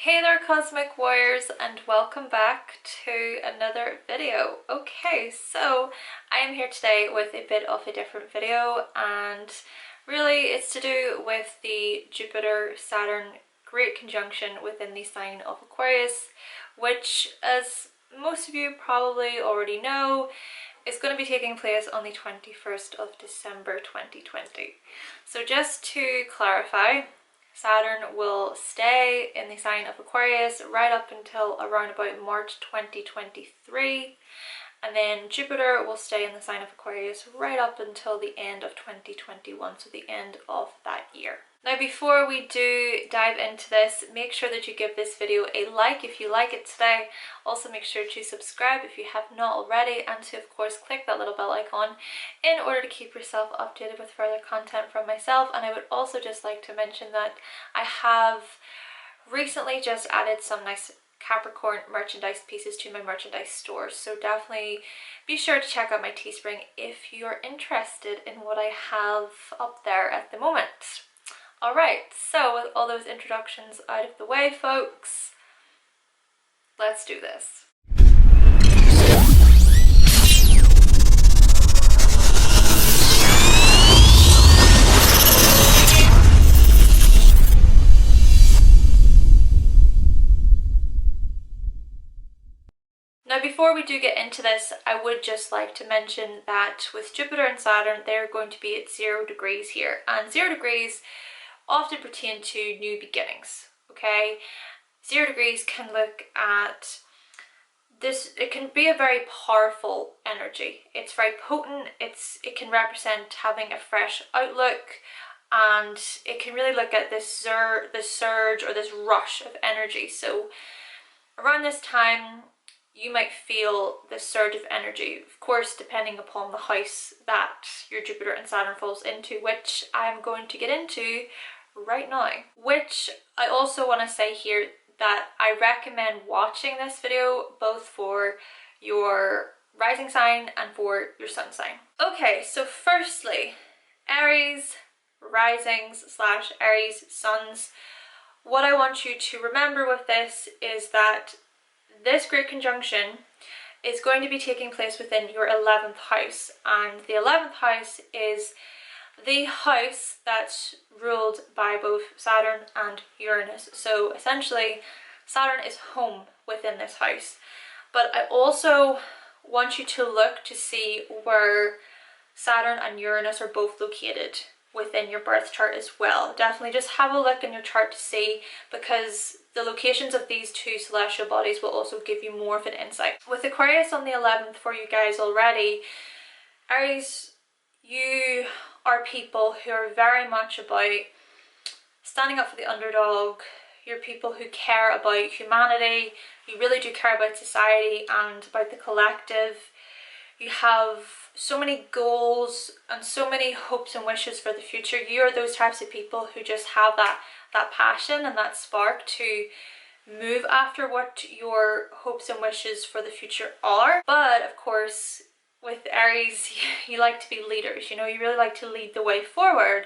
Hey there Cosmic Warriors, and welcome back to another video. Okay, so I am here today with a bit of a different video, and really it's to do with the Jupiter-Saturn Great Conjunction within the sign of Aquarius, which, as most of you probably already know, is going to be taking place on the 21st of December 2020. So just to clarify, Saturn will stay in the sign of Aquarius right up until around about March 2023, and then Jupiter will stay in the sign of Aquarius right up until the end of 2021, so the end of that year. Now, before we do dive into this, make sure that you give this video a like if you like it today. Also make sure to subscribe if you have not already, and to of course click that little bell icon in order to keep yourself updated with further content from myself. And I would also just like to mention that I have recently just added some nice Capricorn merchandise pieces to my merchandise store, so definitely be sure to check out my Teespring if you're interested in what I have up there at the moment. Alright, so with all those introductions out of the way, folks, let's do this. Now, before we do get into this, I would just like to mention that with Jupiter and Saturn, they're going to be at 0 degrees here, and 0 degrees often pertain to new beginnings, okay? 0 degrees can look at this, it can be a very powerful energy. It's very potent, it can represent having a fresh outlook, and it can really look at this surge or this rush of energy. So around this time, you might feel this surge of energy, of course, depending upon the house that your Jupiter and Saturn falls into, which I am going to get into right now. Which I also want to say here that I recommend watching this video both for your rising sign and for your sun sign. Okay, so firstly, Aries risings / Aries suns. What I want you to remember with this is that this great conjunction is going to be taking place within your 11th house, and the 11th house is the house that's ruled by both Saturn and Uranus. So essentially, Saturn is home within this house. But I also want you to look to see where Saturn and Uranus are both located within your birth chart as well. Definitely just have a look in your chart to see, because the locations of these two celestial bodies will also give you more of an insight. With Aquarius on the 11th for you guys already, Aries, you are people who are very much about standing up for the underdog. You're people who care about humanity. You really do care about society and about the collective. You have so many goals and so many hopes and wishes for the future. You are those types of people who just have that passion and that spark to move after what your hopes and wishes for the future are. But of course, with Aries, you like to be leaders, you know, you really like to lead the way forward.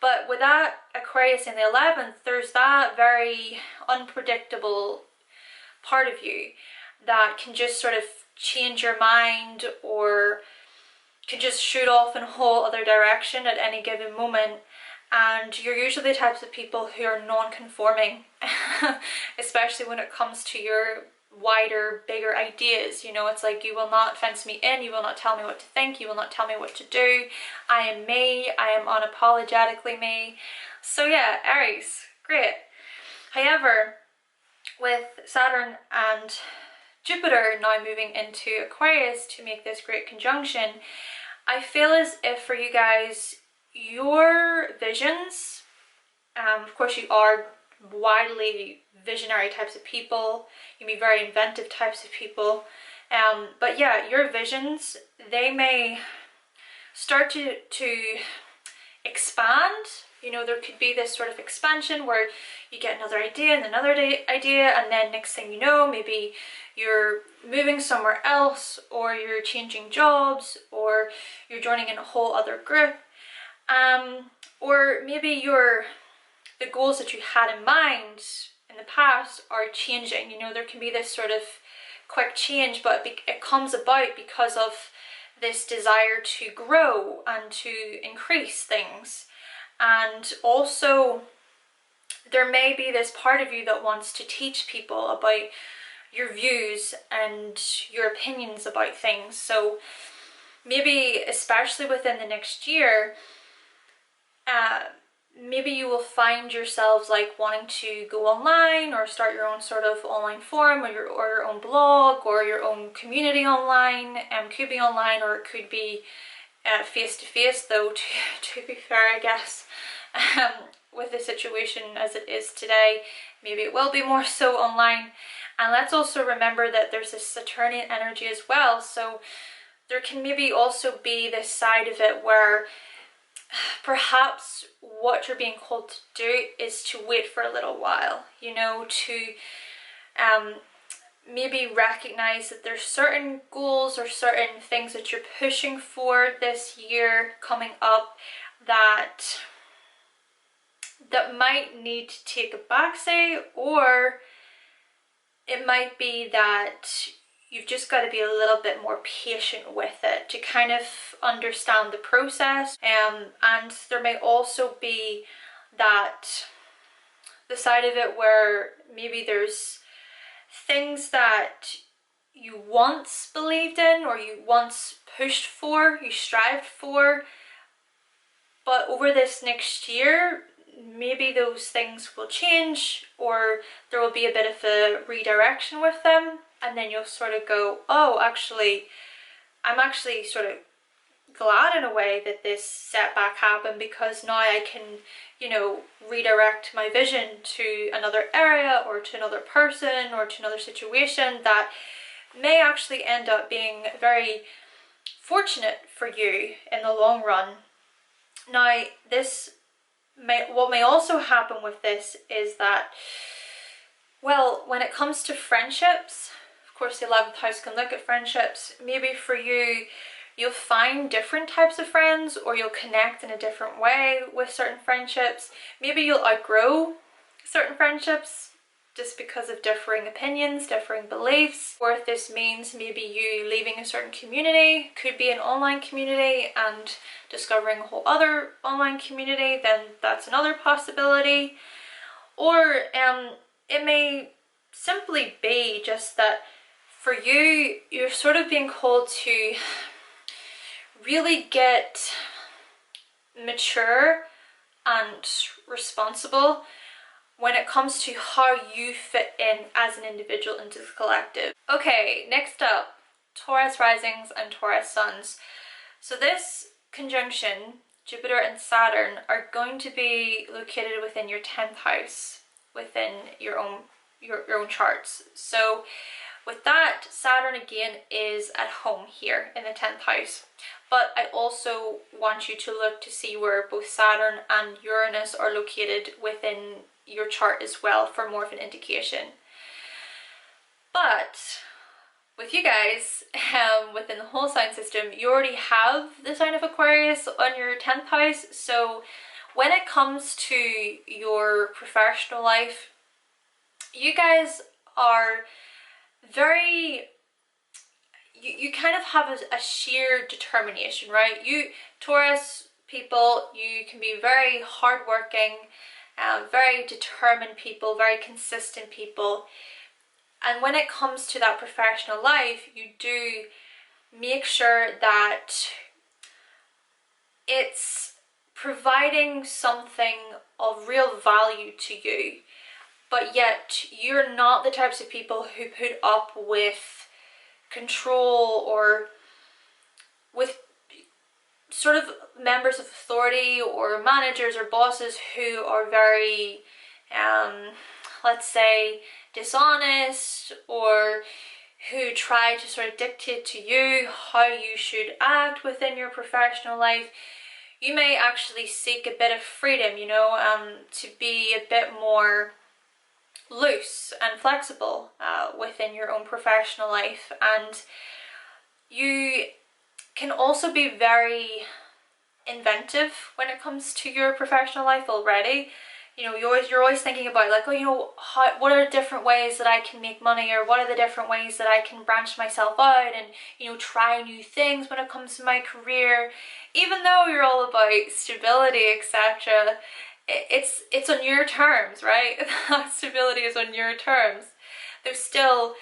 But with that Aquarius in the 11th, there's that very unpredictable part of you that can just sort of change your mind, or can just shoot off in a whole other direction at any given moment. And you're usually the types of people who are non-conforming, especially when it comes to your wider, bigger ideas. You know, it's like, you will not fence me in, you will not tell me what to think, you will not tell me what to do. I am me, I am unapologetically me. So yeah, Aries, great. However, with Saturn and Jupiter now moving into Aquarius to make this great conjunction, I feel as if for you guys, your visions, of course you are widely visionary types of people, you can be very inventive types of people, but yeah, your visions, they may start to expand. You know, there could be this sort of expansion where you get another idea and another idea, and then next thing you know, maybe you're moving somewhere else, or you're changing jobs, or you're joining in a whole other group, or maybe the goals that you had in mind in in the past are changing. You know, there can be this sort of quick change, but it comes about because of this desire to grow and to increase things. And also there may be this part of you that wants to teach people about your views and your opinions about things. So maybe especially within the next year, maybe you will find yourselves like wanting to go online or start your own sort of online forum, or your own blog, or your own community online. Could be online, or it could be face to face, though, to be fair, I guess. With the situation as it is today, maybe it will be more so online. And let's also remember that there's this Saturnian energy as well, so there can maybe also be this side of it where perhaps what you're being called to do is to wait for a little while, you know, to maybe recognize that there's certain goals or certain things that you're pushing for this year coming up that might need to take a backseat, or it might be that you've just got to be a little bit more patient with it to kind of understand the process. And there may also be that the side of it where maybe there's things that you once believed in, or you once pushed for, you strived for, but over this next year maybe those things will change, or there will be a bit of a redirection with them, and then you'll sort of go, oh, actually I'm actually sort of glad in a way that this setback happened, because now I can, you know, redirect my vision to another area, or to another person, or to another situation that may actually end up being very fortunate for you in the long run. Now, what may also happen with this is that, well, when it comes to friendships, of course the 11th house can look at friendships. Maybe for you, you'll find different types of friends, or you'll connect in a different way with certain friendships. Maybe you'll outgrow certain friendships just because of differing opinions, differing beliefs. Or if this means maybe you leaving a certain community, could be an online community, and discovering a whole other online community, then that's another possibility. Or it may simply be just that for you, you're sort of being called to really get mature and responsible when it comes to how you fit in as an individual into the collective. Okay, next up, Taurus risings and Taurus suns. So this conjunction, Jupiter and Saturn, are going to be located within your 10th house, within your own charts. So with that, Saturn again is at home here in the 10th house. But I also want you to look to see where both Saturn and Uranus are located within your chart as well, for more of an indication. But with you guys, within the whole sign system, you already have the sign of Aquarius on your 10th house. So when it comes to your professional life, you guys are very, you kind of have a sheer determination, right? You Taurus people, you can be very hardworking, very determined people, very consistent people. And when it comes to that professional life, you do make sure that it's providing something of real value to you, but yet you're not the types of people who put up with control, or with sort of members of authority or managers or bosses who are very, let's say, dishonest, or who try to sort of dictate to you how you should act within your professional life. You may actually seek a bit of freedom, you know, to be a bit more loose and flexible within your own professional life. And you can also be very inventive when it comes to your professional life already. You know, you're always thinking about like, oh, you know, what are the different ways that I can make money, or what are the different ways that I can branch myself out and, you know, try new things when it comes to my career. Even though you're all about stability, etc., it's on your terms, right? That stability is on your terms. There's still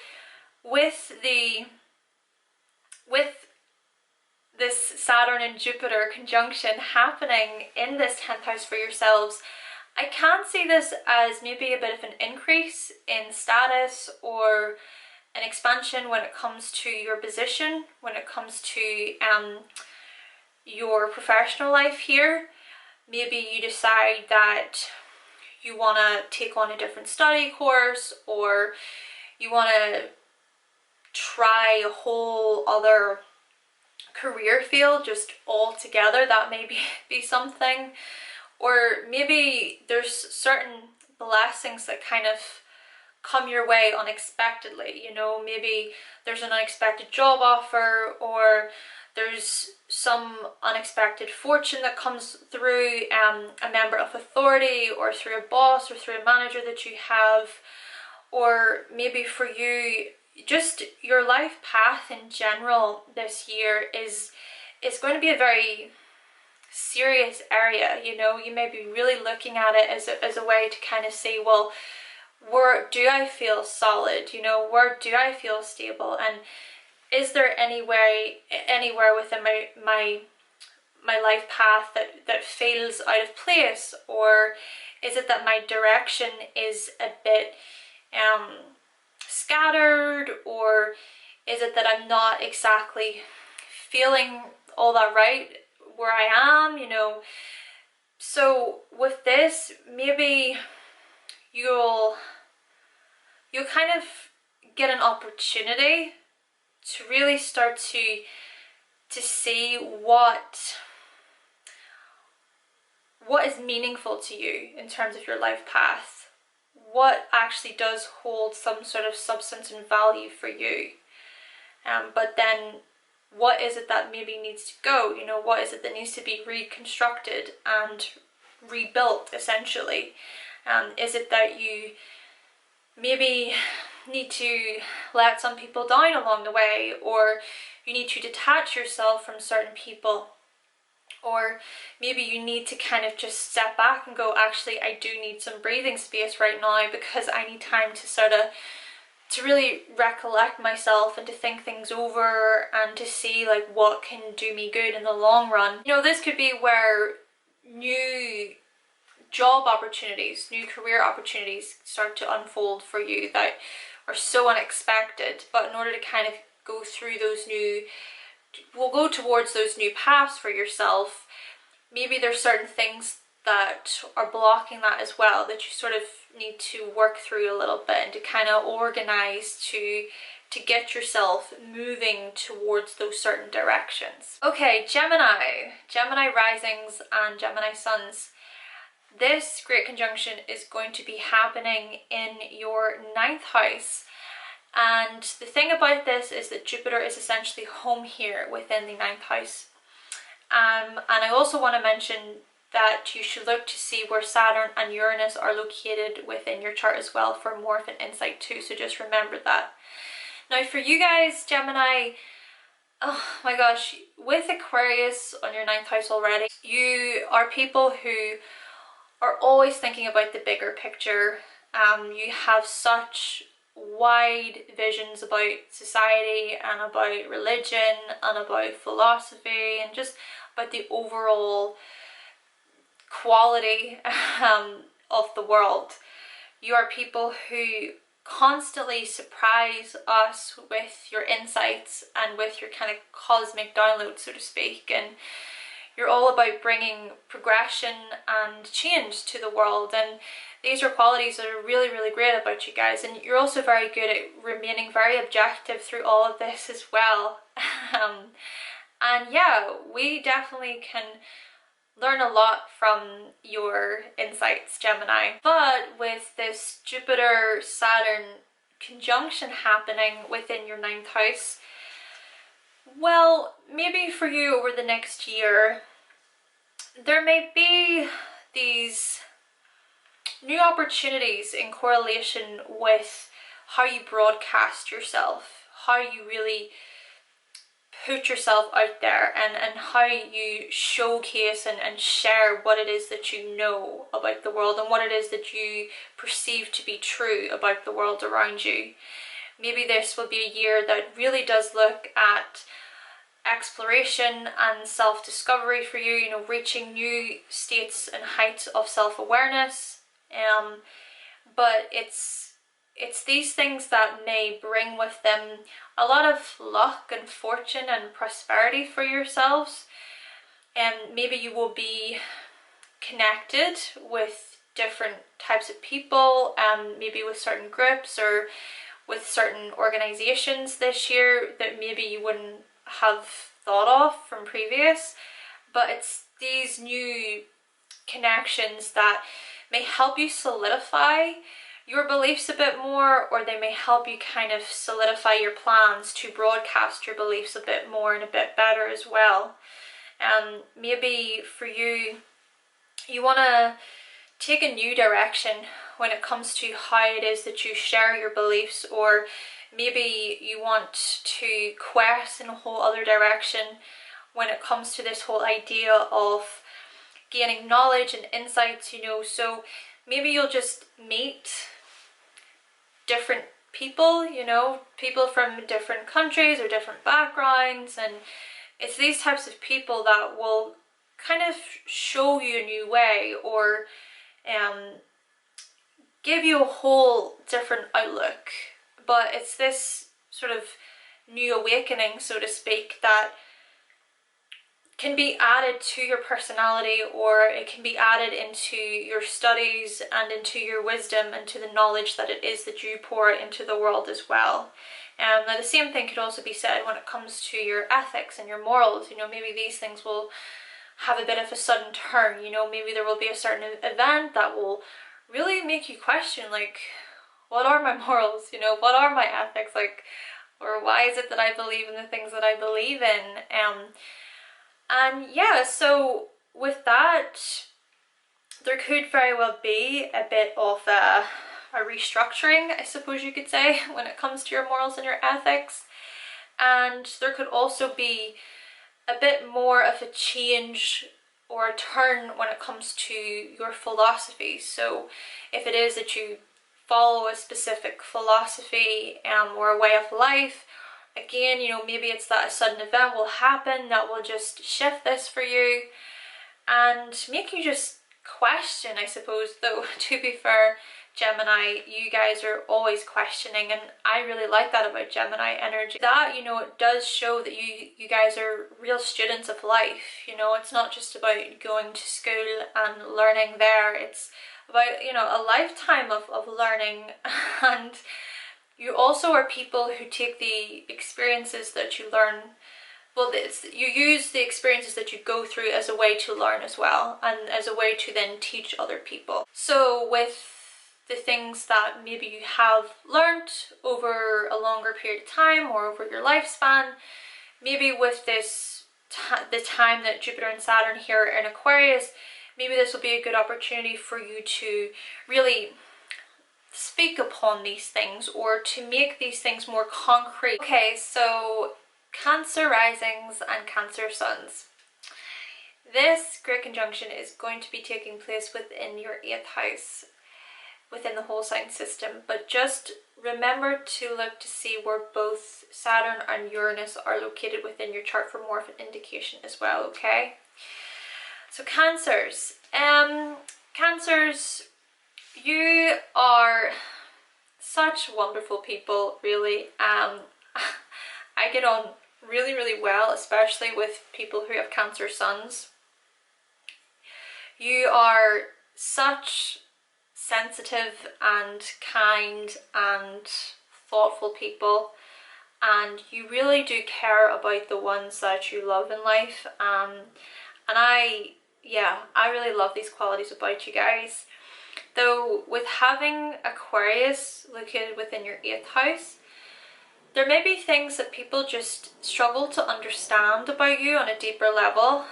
with this Saturn and Jupiter conjunction happening in this 10th house for yourselves, I can see this as maybe a bit of an increase in status or an expansion when it comes to your position, when it comes to your professional life here. Maybe you decide that you want to take on a different study course, or you want to try a whole other career field just all together. That may be something. Or maybe there's certain blessings that kind of come your way unexpectedly, you know, maybe there's an unexpected job offer, or there's some unexpected fortune that comes through a member of authority, or through a boss, or through a manager that you have. Or maybe for you, just your life path in general this year is going to be a very serious area. You know, you may be really looking at it as a way to kind of say, well, where do I feel solid? You know, where do I feel stable? And is there anywhere within my life path that feels out of place? Or is it that my direction is a bit scattered? Or is it that I'm not exactly feeling all that right where I am, you know? So with this, maybe you'll kind of get an opportunity to really start to see what is meaningful to you in terms of your life path, what actually does hold some sort of substance and value for you. But then what is it that maybe needs to go? You know, what is it that needs to be reconstructed and rebuilt, essentially? Is it that you maybe need to let some people down along the way, or you need to detach yourself from certain people, or maybe you need to kind of just step back and go, actually, I do need some breathing space right now, because I need time to sort of really recollect myself and to think things over and to see like what can do me good in the long run. You know, this could be where new job opportunities, new career opportunities start to unfold for you that are so unexpected. But in order to kind of go through those go towards those new paths for yourself, maybe there's certain things that are blocking that as well, that you sort of need to work through a little bit and to kind of organize to get yourself moving towards those certain directions. Okay, Gemini risings and Gemini suns. This great conjunction is going to be happening in your 9th house. And the thing about this is that Jupiter is essentially home here within the 9th house. And I also want to mention that you should look to see where Saturn and Uranus are located within your chart as well for more of an insight too, so just remember that. Now for you guys, Gemini, oh my gosh, with Aquarius on your 9th house already, you are people who are always thinking about the bigger picture. You have such wide visions about society and about religion and about philosophy and just about the overall quality of the world. You are people who constantly surprise us with your insights and with your kind of cosmic download, so to speak, and you're all about bringing progression and change to the world, and these are qualities that are really, really great about you guys. And you're also very good at remaining very objective through all of this as well. And yeah, we definitely can learn a lot from your insights, Gemini. But with this Jupiter-Saturn conjunction happening within your 9th house, well, maybe for you over the next year, there may be these new opportunities in correlation with how you broadcast yourself, how you really put yourself out there, and how you showcase and share what it is that you know about the world and what it is that you perceive to be true about the world around you. Maybe this will be a year that really does look at exploration and self-discovery for you, you know, reaching new states and heights of self-awareness. But it's these things that may bring with them a lot of luck and fortune and prosperity for yourselves. And maybe you will be connected with different types of people, maybe with certain groups or with certain organizations this year that maybe you wouldn't have thought of from previous. But it's these new connections that may help you solidify your beliefs a bit more, or they may help you kind of solidify your plans to broadcast your beliefs a bit more and a bit better as well. Maybe for you, you want to take a new direction when it comes to how it is that you share your beliefs, or maybe you want to quest in a whole other direction when it comes to this whole idea of gaining knowledge and insights, you know. So maybe you'll just meet different people, you know, people from different countries or different backgrounds, and it's these types of people that will kind of show you a new way, or give you a whole different outlook. But it's this sort of new awakening, so to speak, that can be added to your personality, or it can be added into your studies and into your wisdom and to the knowledge that it is that you pour into the world as well. Now the same thing could also be said when it comes to your ethics and your morals. You know, maybe these things will have a bit of a sudden turn, you know, maybe there will be a certain event that will really make you question, like, what are my morals, you know, what are my ethics, like, or why is it that I believe in the things that I believe in? And yeah, so with that, there could very well be a bit of a restructuring, I suppose you could say, when it comes to your morals and your ethics. And there could also be a bit more of a change or a turn when it comes to your philosophy. So if it is that you follow a specific philosophy or a way of life, again, you know, maybe it's that a sudden event will happen that will just shift this for you and make you just question, I suppose. Though, to be fair, Gemini, you guys are always questioning, and I really like that about Gemini energy. That, you know, it does show that you guys are real students of life. You know, it's not just about going to school and learning there. It's about, you know, a lifetime of learning. And you also are people who take the experiences that you learn, well, you use the experiences that you go through as a way to learn as well, and as a way to then teach other people. So with the things that maybe you have learned over a longer period of time or over your lifespan, maybe with this the time that Jupiter and Saturn here in Aquarius, maybe this will be a good opportunity for you to really speak upon these things, or to make these things more concrete. Okay, so Cancer risings and Cancer suns. This great conjunction is going to be taking place within your 8th house, within the whole sign system, but just remember to look to see where both Saturn and Uranus are located within your chart for more of an indication as well, okay? So Cancers, Cancers, you are such wonderful people, really. I get on really well, especially with people who have Cancer suns. You are such sensitive and kind and thoughtful people, and you really do care about the ones that you love in life. And I really love these qualities about you guys. Though with having Aquarius located within your 8th house, there may be things that people just struggle to understand about you on a deeper level.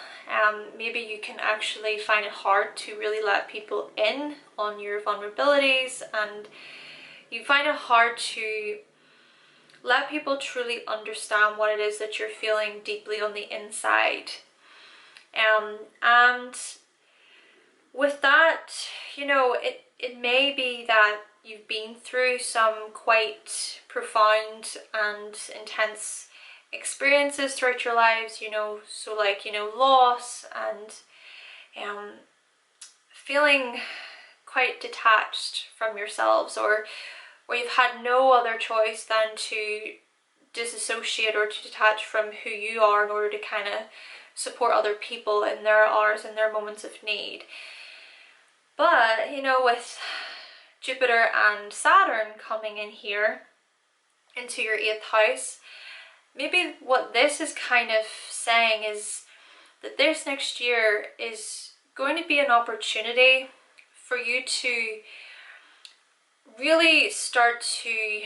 Maybe you can actually find it hard to really let people in on your vulnerabilities, and you find it hard to let people truly understand what it is that you're feeling deeply on the inside. And with that, you know, it may be that you've been through some quite profound and intense experiences throughout your lives, you know, so like, you know, loss and feeling quite detached from yourselves, or you've had no other choice than to disassociate or to detach from who you are in order to kind of support other people in their hours and their moments of need. But, you know, with Jupiter and Saturn coming in here into your 8th house, maybe what this is kind of saying is that this next year is going to be an opportunity for you to really start to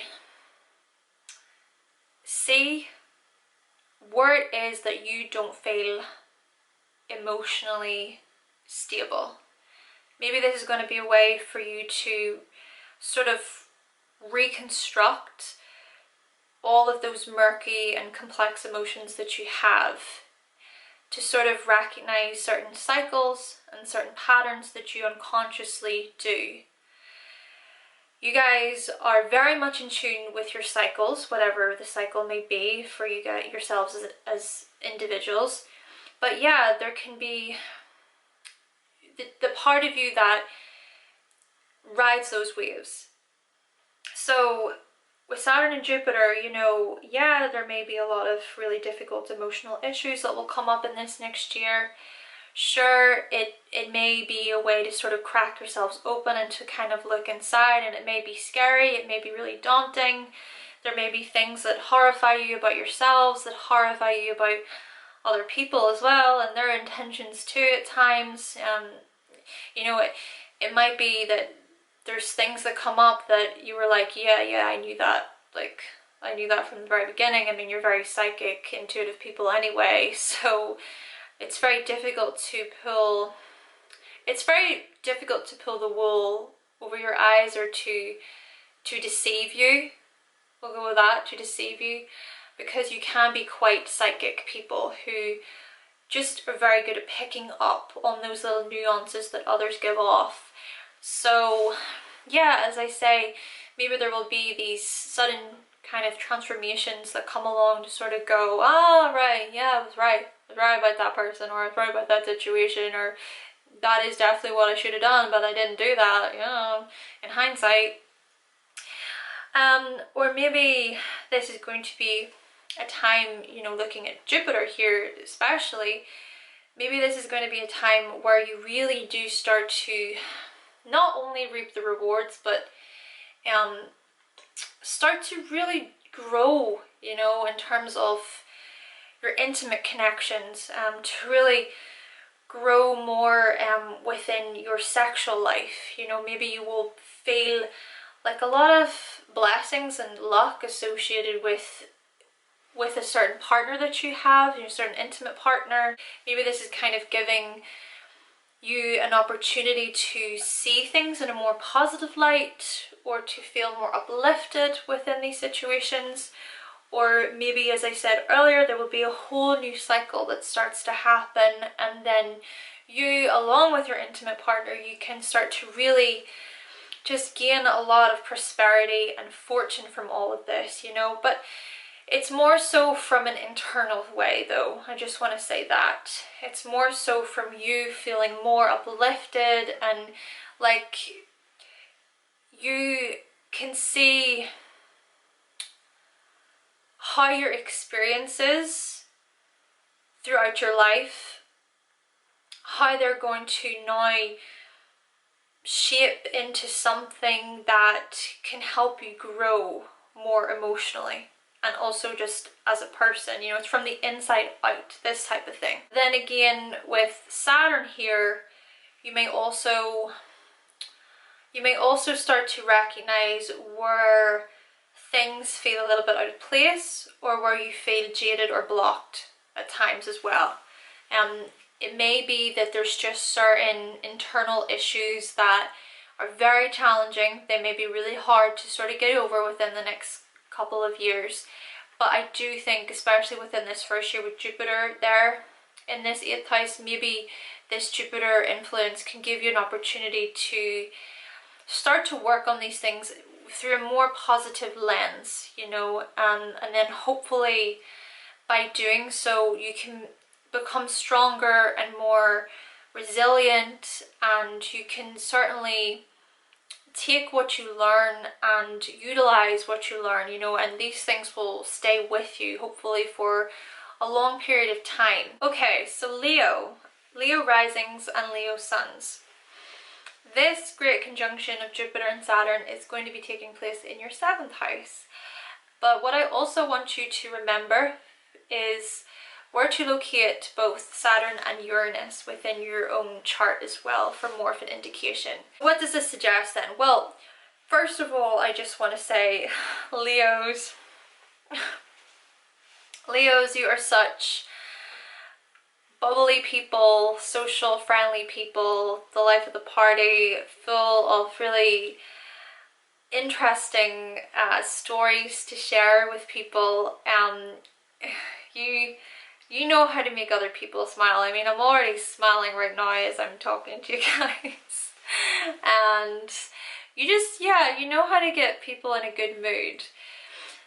see where it is that you don't feel emotionally stable. Maybe this is going to be a way for you to sort of reconstruct all of those murky and complex emotions that you have, to sort of recognize certain cycles and certain patterns that you unconsciously do. You guys are very much in tune with your cycles, whatever the cycle may be for you guys, yourselves as individuals. But yeah, there can be the part of you that rides those waves. So with Saturn and Jupiter, you know, yeah, there may be a lot of really difficult emotional issues that will come up in this next year. Sure, it may be a way to sort of crack yourselves open and to kind of look inside, and it may be scary, it may be really daunting. There may be things that horrify you about yourselves, that horrify you about other people as well, and their intentions too at times. You know, it might be that there's things that come up that you were like, yeah, I knew that. Like, I knew that from the very beginning. I mean, you're very psychic, intuitive people anyway, so it's very difficult to pull the wool over your eyes, or to deceive you. We'll go with that, to deceive you, because you can be quite psychic people who just are very good at picking up on those little nuances that others give off. So yeah, as I say, maybe there will be these sudden kind of transformations that come along to sort of go, ah, right, yeah, I was right about that person, or I was right about that situation, or that is definitely what I should have done, but I didn't do that, you know, in hindsight. Or maybe this is going to be a time, you know, looking at Jupiter here especially, maybe this is going to be a time where you really do start to not only reap the rewards, but start to really grow, you know, in terms of your intimate connections, to really grow more within your sexual life. You know, maybe you will feel like a lot of blessings and luck associated with a certain partner that you have, a certain intimate partner. Maybe this is kind of giving you an opportunity to see things in a more positive light, or to feel more uplifted within these situations. Or maybe, as I said earlier, there will be a whole new cycle that starts to happen, and then you, along with your intimate partner, you can start to really just gain a lot of prosperity and fortune from all of this, you know. But it's more so from an internal way, though. I just want to say that. It's more so from you feeling more uplifted, and like you can see how your experiences throughout your life, how they're going to now shape into something that can help you grow more emotionally, and also just as a person, you know. It's from the inside out, this type of thing. Then again, with Saturn here, you may also start to recognize where things feel a little bit out of place, or where you feel jaded or blocked at times as well. It may be that there's just certain internal issues that are very challenging. They may be really hard to sort of get over within the next couple of years. But I do think, especially within this first year with Jupiter there in this 8th house, maybe this Jupiter influence can give you an opportunity to start to work on these things through a more positive lens, you know, and then hopefully by doing so you can become stronger and more resilient, and you can certainly take what you learn and utilize what you learn, you know, and these things will stay with you hopefully for a long period of time. Okay, so Leo risings and Leo suns. This great conjunction of Jupiter and Saturn is going to be taking place in your 7th house. But what I also want you to remember is where to locate both Saturn and Uranus within your own chart as well for more of an indication. What does this suggest then? Well, first of all, I just want to say, Leos, you are such bubbly people, social, friendly people, the life of the party, full of really interesting stories to share with people. You know how to make other people smile. I mean, I'm already smiling right now as I'm talking to you guys. And you just, yeah, you know how to get people in a good mood.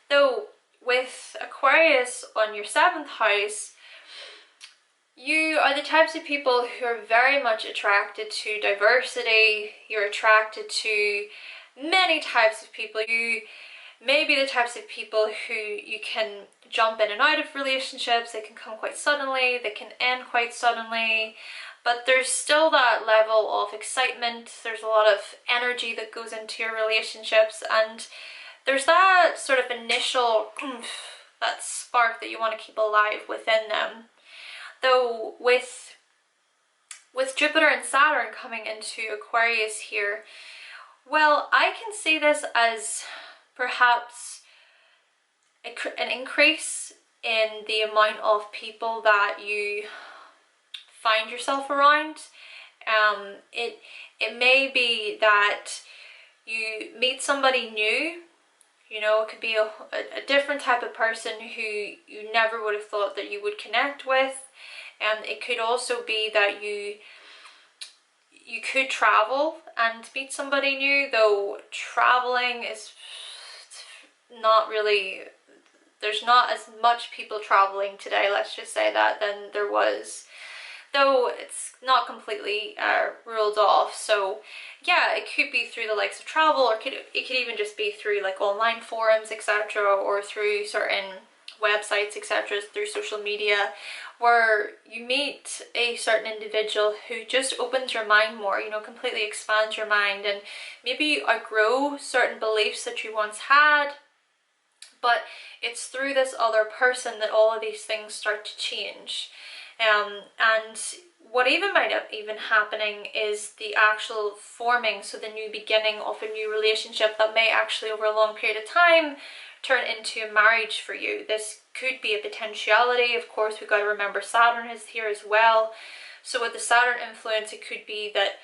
Though with Aquarius on your 7th house, you are the types of people who are very much attracted to diversity. You're attracted to many types of people. You may be the types of people who you can jump in and out of relationships. They can come quite suddenly, they can end quite suddenly, but there's still that level of excitement. There's a lot of energy that goes into your relationships, and there's that sort of initial that spark that you want to keep alive within them. Though with Jupiter and Saturn coming into Aquarius here, well, I can see this as perhaps an increase in the amount of people that you find yourself around. It may be that you meet somebody new, you know, it could be a different type of person who you never would have thought that you would connect with. And it could also be that you could travel and meet somebody new, though traveling is not really, there's not as much people traveling today, let's just say that, than there was, though it's not completely ruled off. So yeah, it could be through the likes of travel, or it could even just be through like online forums, etc., or through certain websites, etc., through social media, where you meet a certain individual who just opens your mind more, you know, completely expands your mind, and maybe you outgrow certain beliefs that you once had, but it's through this other person that all of these things start to change. And what even might have even happening is the actual forming, so the new beginning of a new relationship that may actually over a long period of time turn into a marriage for you. This could be a potentiality. Of course, we've got to remember Saturn is here as well. So with the Saturn influence, it could be that,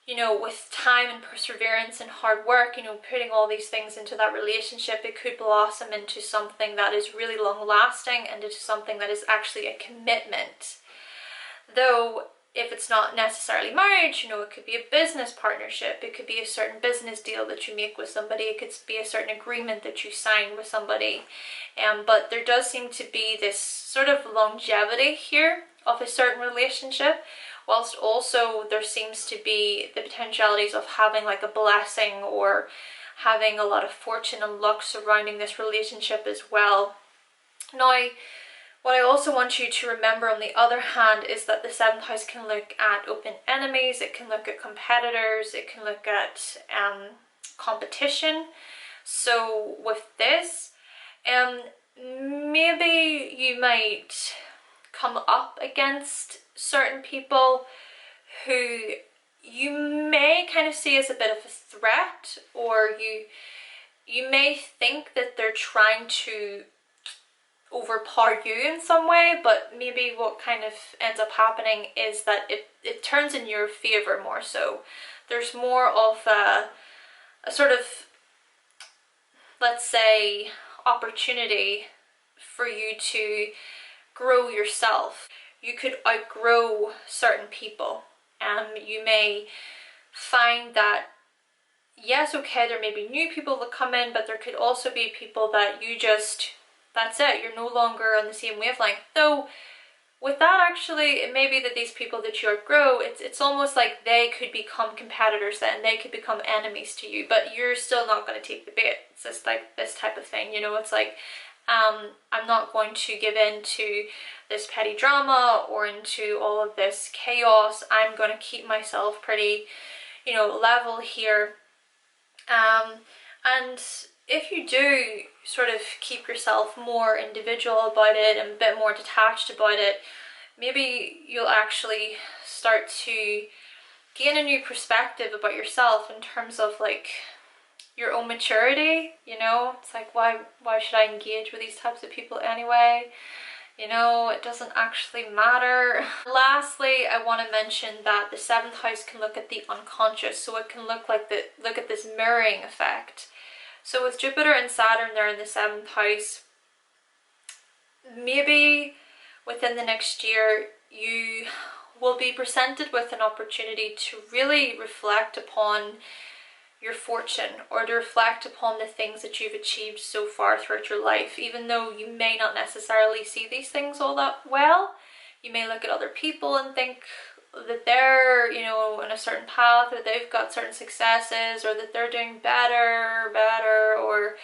you know, with time and perseverance and hard work, you know, putting all these things into that relationship, it could blossom into something that is really long lasting and into something that is actually a commitment. Though if it's not necessarily marriage, you know, it could be a business partnership, it could be a certain business deal that you make with somebody, it could be a certain agreement that you sign with somebody. But there does seem to be this sort of longevity here of a certain relationship, whilst also there seems to be the potentialities of having like a blessing or having a lot of fortune and luck surrounding this relationship as well. Now, what I also want you to remember on the other hand is that the 7th house can look at open enemies, it can look at competitors, it can look at competition. So with this, maybe you might come up against certain people who you may kind of see as a bit of a threat, or you may think that they're trying to overpower you in some way, but maybe what kind of ends up happening is that it turns in your favor more so. there's more of a sort of, let's say, opportunity for you to grow yourself. You could outgrow certain people. You may find that, yes, okay, there may be new people that come in, but there could also be people that you just, that's it, you're no longer on the same wavelength. Though with that, actually, it may be that these people that you outgrow, it's almost like they could become competitors then, they could become enemies to you, but you're still not going to take the bait. It's just like this type of thing, you know. It's like, I'm not going to give in to this petty drama or into all of this chaos. I'm going to keep myself pretty, you know, level here. And if you do sort of keep yourself more individual about it and a bit more detached about it, maybe you'll actually start to gain a new perspective about yourself in terms of like your own maturity, you know. It's like, why should I engage with these types of people anyway? You know, it doesn't actually matter. Lastly, I want to mention that the 7th house can look at the unconscious, so it can look at this mirroring effect. So with Jupiter and Saturn, they're in the 7th house. Maybe within the next year, you will be presented with an opportunity to really reflect upon your fortune, or to reflect upon the things that you've achieved so far throughout your life. Even though you may not necessarily see these things all that well, you may look at other people and think that they're, you know, on a certain path, or they've got certain successes, or that they're doing better, or,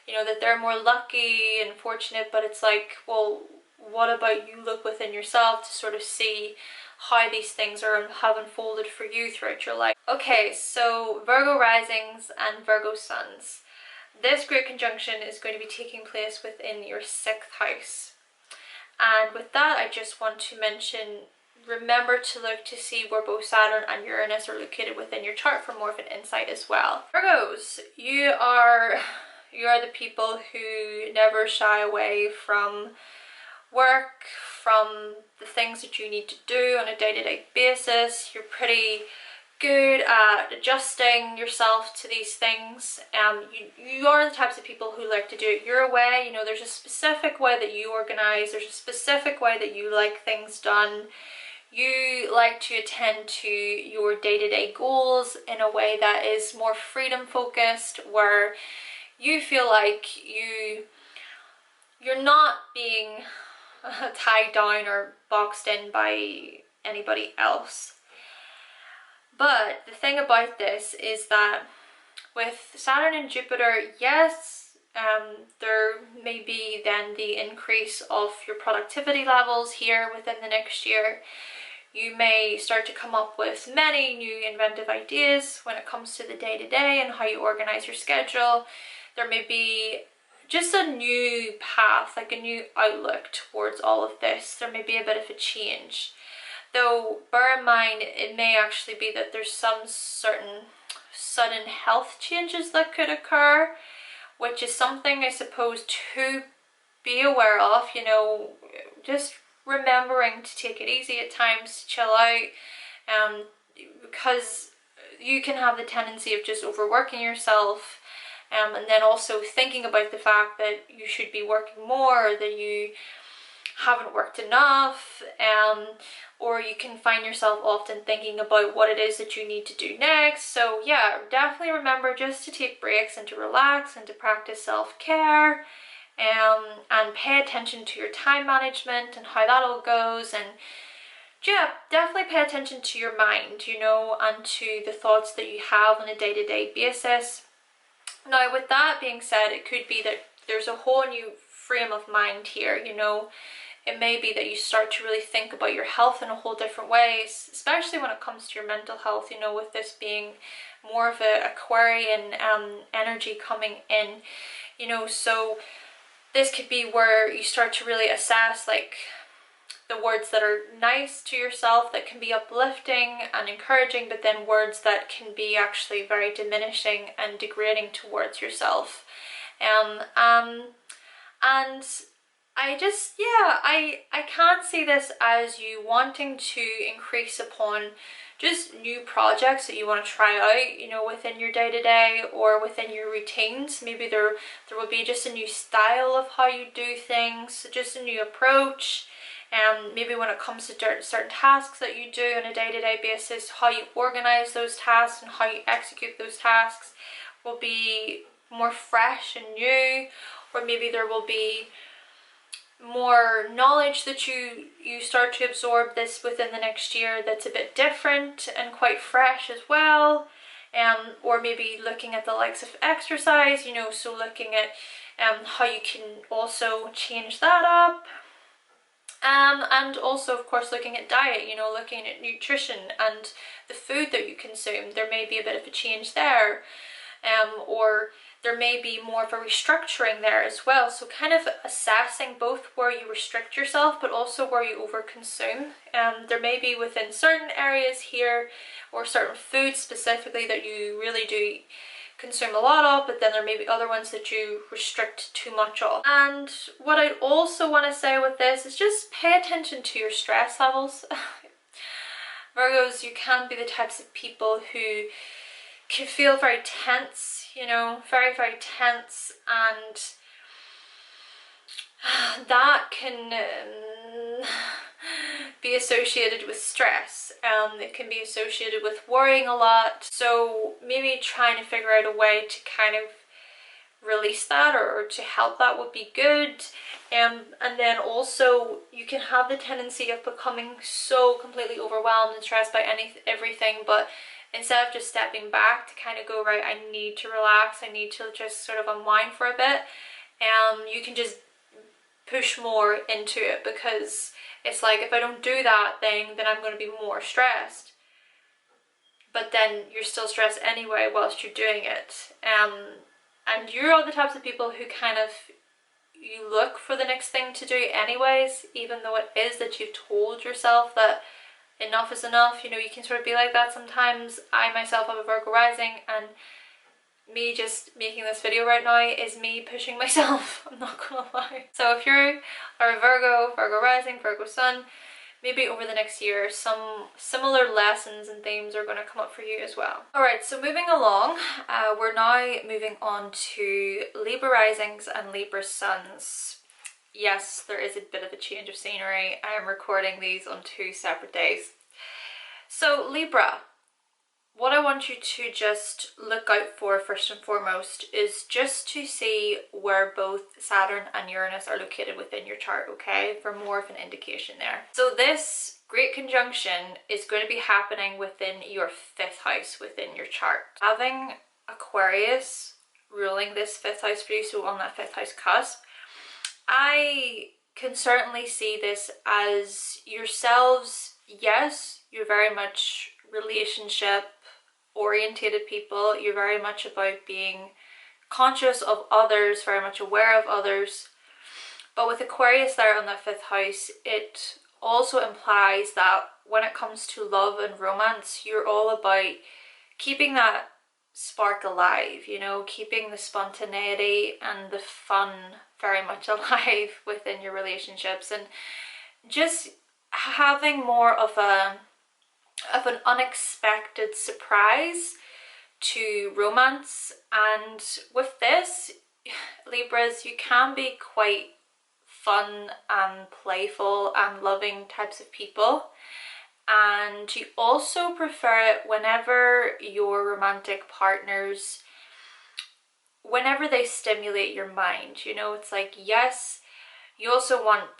you know, that they're more lucky and fortunate. But it's like, well, what about you look within yourself to sort of see how these things have unfolded for you throughout your life. Okay, so Virgo risings and Virgo suns. This great conjunction is going to be taking place within your 6th house. And with that, I just want to mention, remember to look to see where both Saturn and Uranus are located within your chart for more of an insight as well. Virgos, you are the people who never shy away from work, from the things that you need to do on a day-to-day basis. You're pretty good at adjusting yourself to these things. You are the types of people who like to do it your way. You know, there's a specific way that you organize, there's a specific way that you like things done. You like to attend to your day-to-day goals in a way that is more freedom focused, where you feel like you're not being tied down or boxed in by anybody else. But the thing about this is that with Saturn and Jupiter, yes, there may be then the increase of your productivity levels here within the next year. You may start to come up with many new inventive ideas when it comes to the day-to-day and how you organize your schedule. There may be just a new path, like a new outlook towards all of this. There may be a bit of a change. Though, bear in mind, it may actually be that there's some certain sudden health changes that could occur, which is something, I suppose, to be aware of. You know, just remembering to take it easy at times, to chill out, because you can have the tendency of just overworking yourself. And then also thinking about the fact that you should be working more, that you haven't worked enough, or you can find yourself often thinking about what it is that you need to do next. So yeah, definitely remember just to take breaks and to relax and to practice self-care, and pay attention to your time management and how that all goes. And yeah, definitely pay attention to your mind, you know, and to the thoughts that you have on a day-to-day basis. Now, with that being said, it could be that there's a whole new frame of mind here, you know. It may be that you start to really think about your health in a whole different way, especially when it comes to your mental health, you know, with this being more of a Aquarian energy coming in, you know. So this could be where you start to really assess, like, the words that are nice to yourself, that can be uplifting and encouraging, but then words that can be actually very diminishing and degrading towards yourself. And I just, yeah, I can't see this as you wanting to increase upon just new projects that you want to try out, you know, within your day-to-day or within your routines. Maybe there will be just a new style of how you do things, just a new approach. Maybe when it comes to certain tasks that you do on a day-to-day basis, how you organize those tasks and how you execute those tasks will be more fresh and new. Or maybe there will be more knowledge that you start to absorb this within the next year that's a bit different and quite fresh as well. Or maybe looking at the likes of exercise, you know, so looking at how you can also change that up. And also, of course, looking at diet, you know, looking at nutrition and the food that you consume. There may be a bit of a change there, or there may be more of a restructuring there as well. So kind of assessing both where you restrict yourself, but also where you overconsume. There may be within certain areas here, or certain foods specifically, that you really do consume a lot of, but then there may be other ones that you restrict too much of. And what I'd also want to say with this is just pay attention to your stress levels. Virgos, you can be the types of people who can feel very tense, you know, very, very tense, and that can be associated with stress. It can be associated with worrying a lot. So maybe trying to figure out a way to kind of release that, or to help that would be good. And then also you can have the tendency of becoming so completely overwhelmed and stressed by everything, but instead of just stepping back to kind of go, right, I need to relax, I need to just sort of unwind for a bit, you can just push more into it, because it's like, if I don't do that thing, then I'm going to be more stressed. But then you're still stressed anyway whilst you're doing it. And you're all the types of people who kind of, you look for the next thing to do anyways, even though it is that you've told yourself that enough is enough. You know, you can sort of be like that sometimes. I myself have a Virgo rising, and me just making this video right now is me pushing myself. I'm not gonna lie. So if you are a Virgo, Virgo rising, Virgo sun, maybe over the next year some similar lessons and themes are going to come up for you as well. Alright, so moving along, we're now moving on to Libra risings and Libra suns. Yes, there is a bit of a change of scenery. I am recording these on 2 separate days. So Libra, what I want you to just look out for first and foremost is just to see where both Saturn and Uranus are located within your chart, okay? For more of an indication there. So this great conjunction is going to be happening within your 5th house within your chart. Having Aquarius ruling this 5th house for you, so on that 5th house cusp, I can certainly see this as yourselves. Yes, you're very much relationship orientated people. You're very much about being conscious of others, very much aware of others. But with Aquarius there on that 5th house, it also implies that when it comes to love and romance, you're all about keeping that spark alive, you know, keeping the spontaneity and the fun very much alive within your relationships, and just having more of an unexpected surprise to romance. And with this, Libras, you can be quite fun and playful and loving types of people, and you also prefer it whenever your romantic partners, whenever they stimulate your mind. You know, it's like, yes, you also want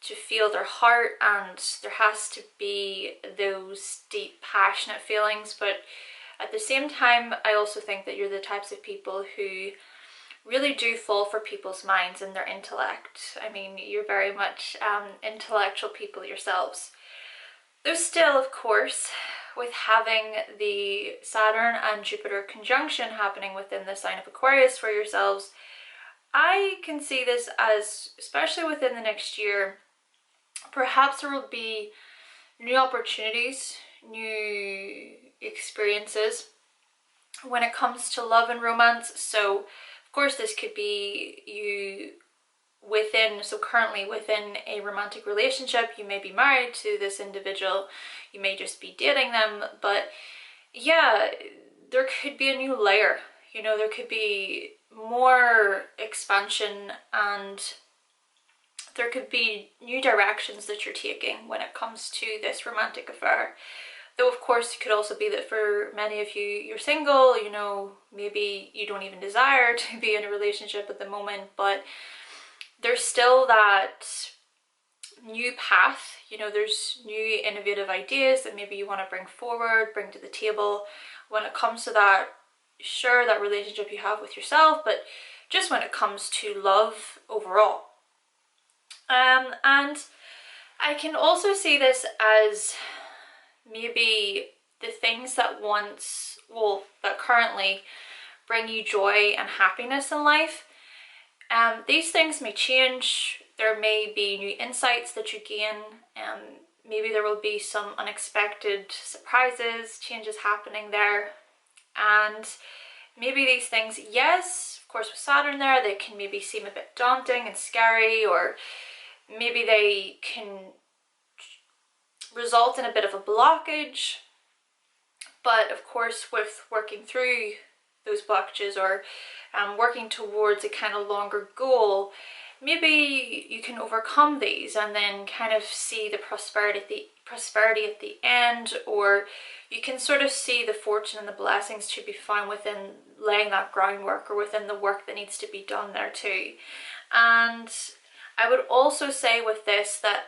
to feel their heart, and there has to be those deep passionate feelings, but at the same time I also think that you're the types of people who really do fall for people's minds and their intellect. I mean, you're very much intellectual people yourselves. Though still, of course, with having the Saturn and Jupiter conjunction happening within the sign of Aquarius for yourselves, I can see this as, especially within the next year, perhaps there will be new opportunities, new experiences when it comes to love and romance. So of course this could be you so currently within a romantic relationship. You may be married to this individual, you may just be dating them, but yeah, there could be a new layer, you know, there could be more expansion, and there could be new directions that you're taking when it comes to this romantic affair. Though of course it could also be that for many of you, you're single, you know, maybe you don't even desire to be in a relationship at the moment, but there's still that new path, you know, there's new innovative ideas that maybe you want to bring forward, bring to the table when it comes to that, sure, that relationship you have with yourself, but just when it comes to love overall. And I can also see this as maybe the things that that currently bring you joy and happiness in life. These things may change. There may be new insights that you gain. Maybe there will be some unexpected surprises, changes happening there. And maybe these things, yes, of course with Saturn there, they can maybe seem a bit daunting and scary, or maybe they can result in a bit of a blockage. But of course with working through those blockages, or working towards a kind of longer goal, maybe you can overcome these and then kind of see the prosperity at the end, or you can sort of see the fortune and the blessings to be found within laying that groundwork, or within the work that needs to be done there too. And I would also say with this that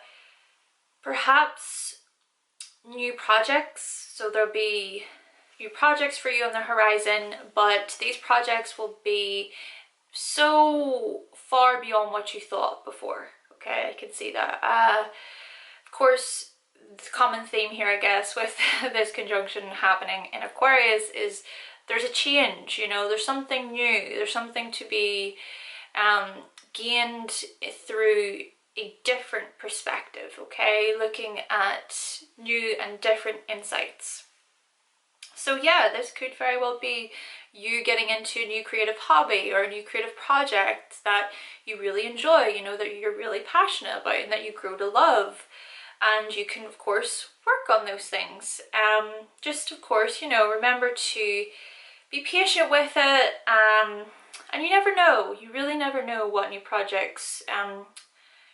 perhaps new projects, so there'll be new projects for you on the horizon, but these projects will be so far beyond what you thought before. Okay, I can see that. Of course, the common theme here, I guess, with this conjunction happening in Aquarius is there's a change, you know, there's something new, there's something to be gained through a different perspective, okay, looking at new and different insights. So yeah, this could very well be you getting into a new creative hobby or a new creative project that you really enjoy, you know, that you're really passionate about and that you grow to love. And you can, of course, work on those things. Just, of course, you know, remember to be patient with it. And you never know, you really never know what new projects,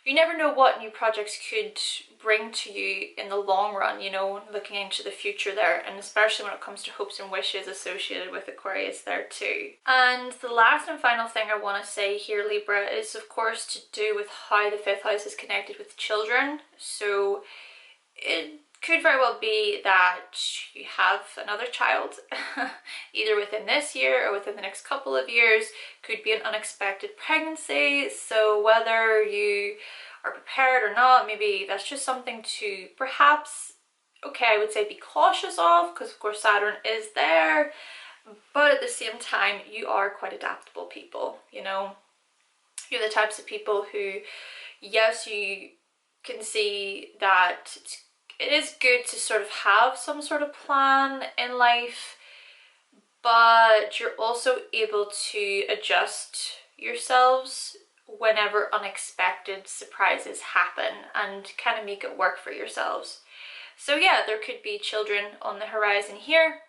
you never know what new projects could bring to you in the long run, you know, looking into the future there, and especially when it comes to hopes and wishes associated with Aquarius there too. And the last and final thing I want to say here, Libra, is of course to do with how the 5th house is connected with children. So it could very well be that you have another child either within this year or within the next couple of years. Could be an unexpected pregnancy, so whether you are prepared or not, maybe that's just something to perhaps, okay, I would say be cautious of, because of course Saturn is there, but at the same time you are quite adaptable people, you know. You're the types of people who, yes, you can see that it is good to sort of have some sort of plan in life, but you're also able to adjust yourselves whenever unexpected surprises happen and kind of make it work for yourselves. So yeah, there could be children on the horizon here,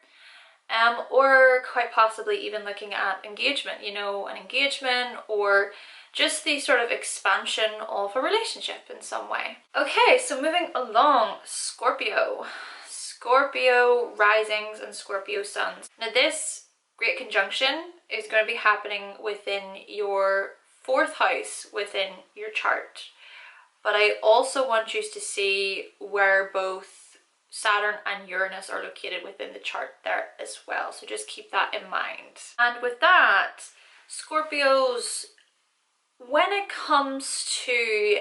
or quite possibly even looking at engagement, you know, an engagement, or just the sort of expansion of a relationship in some way. Okay, so moving along, Scorpio. Scorpio risings and Scorpio suns. Now this great conjunction is going to be happening within your 4th house within your chart. But I also want you to see where both Saturn and Uranus are located within the chart there as well. So just keep that in mind. And with that, Scorpios, when it comes to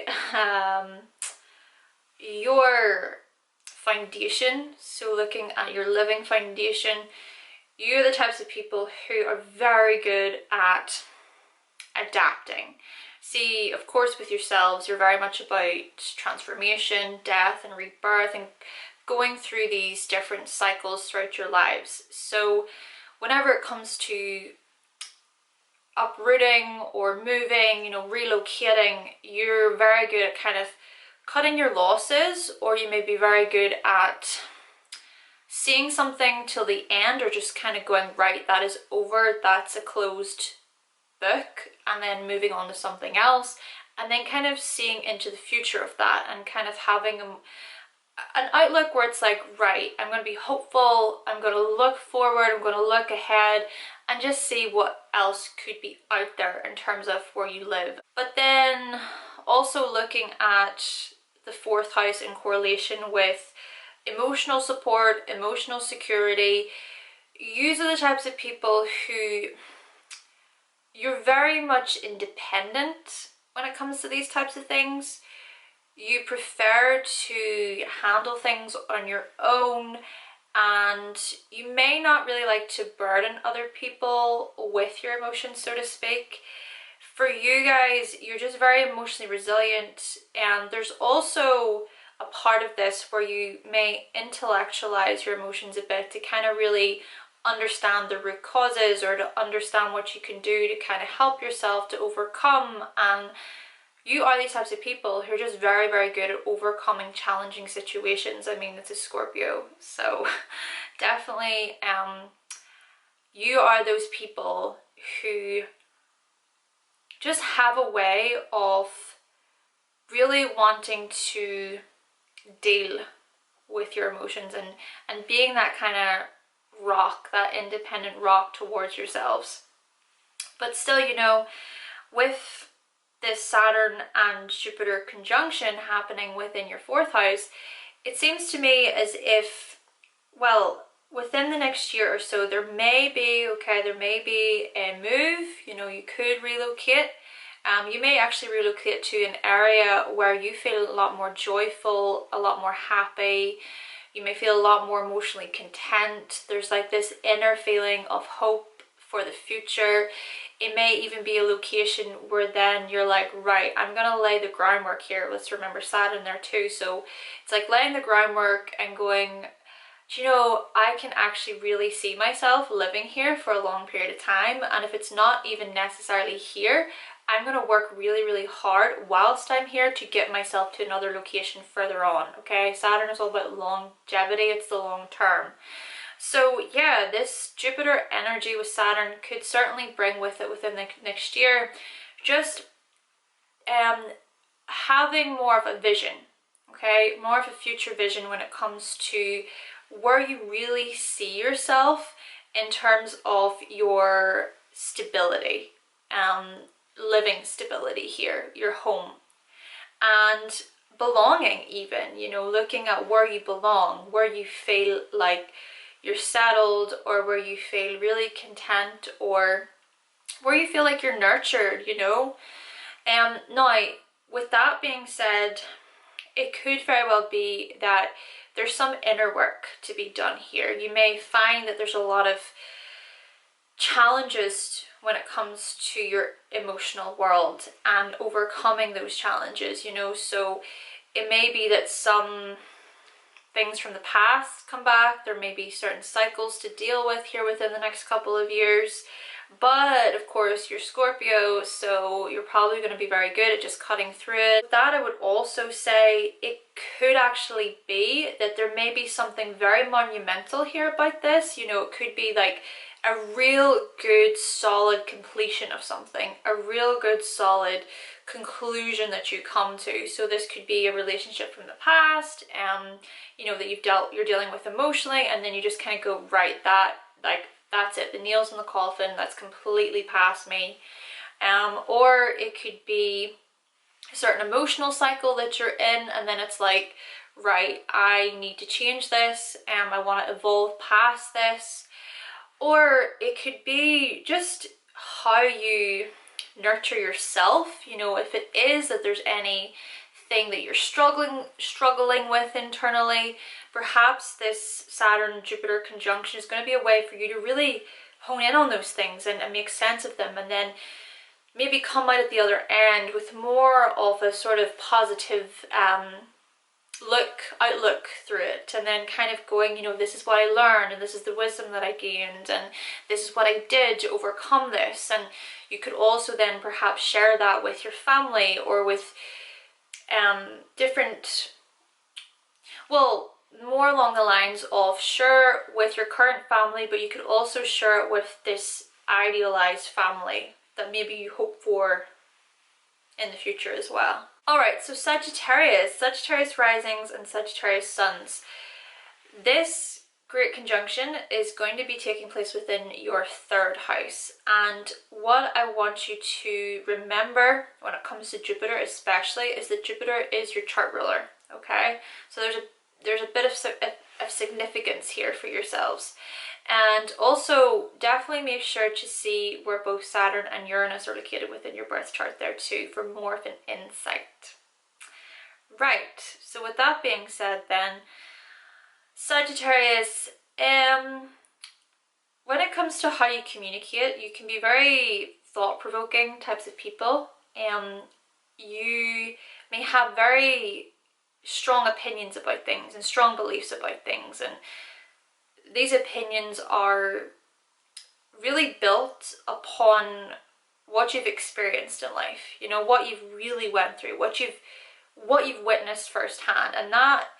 your foundation, so looking at your living foundation, you're the types of people who are very good at adapting. See, of course, with yourselves, you're very much about transformation, death and rebirth, and going through these different cycles throughout your lives. So whenever it comes to uprooting or moving, you know, relocating, you're very good at kind of cutting your losses, or you may be very good at seeing something till the end, or just kind of going, right, that is over, that's a closed book, and then moving on to something else, and then kind of seeing into the future of that and kind of having an outlook where it's like, right, I'm going to be hopeful, I'm going to look forward, I'm going to look ahead and just see what else could be out there in terms of where you live. But then also looking at the 4th house in correlation with emotional support, emotional security. Yous are the types of people who, you're very much independent when it comes to these types of things. You prefer to handle things on your own, and you may not really like to burden other people with your emotions, so to speak. For you guys, you're just very emotionally resilient, and there's also a part of this where you may intellectualize your emotions a bit to kind of really understand the root causes, or to understand what you can do to kind of help yourself to overcome. And you are these types of people who are just very, very good at overcoming challenging situations. I mean, it's a Scorpio, so definitely you are those people who just have a way of really wanting to deal with your emotions and being that kind of rock, that independent rock towards yourselves. But still, you know, with this Saturn and Jupiter conjunction happening within your 4th house, it seems to me as if, well, within the next year or so, there may be a move. You know, you could relocate. You may actually relocate to an area where you feel a lot more joyful, a lot more happy. You may feel a lot more emotionally content. There's like this inner feeling of hope for the future. It may even be a location where then you're like, right, I'm gonna lay the groundwork here. Let's remember Saturn there too. So it's like laying the groundwork and going, do you know, I can actually really see myself living here for a long period of time. And if it's not even necessarily here, I'm going to work really, really hard whilst I'm here to get myself to another location further on, okay? Saturn is all about longevity, it's the long term. So yeah, this Jupiter energy with Saturn could certainly bring with it within the next year just having more of a vision, okay? More of a future vision when it comes to where you really see yourself in terms of your stability, living stability here, your home, and belonging even, you know, looking at where you belong, where you feel like you're settled, or where you feel really content, or where you feel like you're nurtured, you know. Now, with that being said, it could very well be that there's some inner work to be done here. You may find that there's a lot of challenges when it comes to your emotional world and overcoming those challenges, you know. So it may be that some things from the past come back. There may be certain cycles to deal with here within the next couple of years. But of course you're Scorpio, so you're probably going to be very good at just cutting through it. With that, I would also say it could actually be that there may be something very monumental here about this. You know, it could be like a real good solid completion of something, a real good solid conclusion that you come to. So this could be a relationship from the past, you know, that you're dealing with emotionally, and then you just kind of go, right, that's it, the nail's in the coffin, that's completely past me. Or it could be a certain emotional cycle that you're in, and then it's like, right, I need to change this, I want to evolve past this. Or it could be just how you nurture yourself, you know, if it is that there's anything that you're struggling with internally, perhaps this Saturn-Jupiter conjunction is going to be a way for you to really hone in on those things and make sense of them, and then maybe come out at the other end with more of a sort of positive outlook through it, and then kind of going, you know, this is what I learned, and this is the wisdom that I gained, and this is what I did to overcome this. And you could also then perhaps share that with your family, or with different, well, more along the lines of share with your current family, but you could also share it with this idealized family that maybe you hope for in the future as well. Alright, so Sagittarius risings and Sagittarius suns. This great conjunction is going to be taking place within your 3rd house, and what I want you to remember when it comes to Jupiter especially is that Jupiter is your chart ruler, okay? So there's a bit of significance here for yourselves. And also definitely make sure to see where both Saturn and Uranus are located within your birth chart there too, for more of an insight. Right, so with that being said then, Sagittarius, when it comes to how you communicate, you can be very thought-provoking types of people. You may have very strong opinions about things and strong beliefs about things, and these opinions are really built upon what you've experienced in life, you know, what you've really went through, what you've witnessed firsthand. And that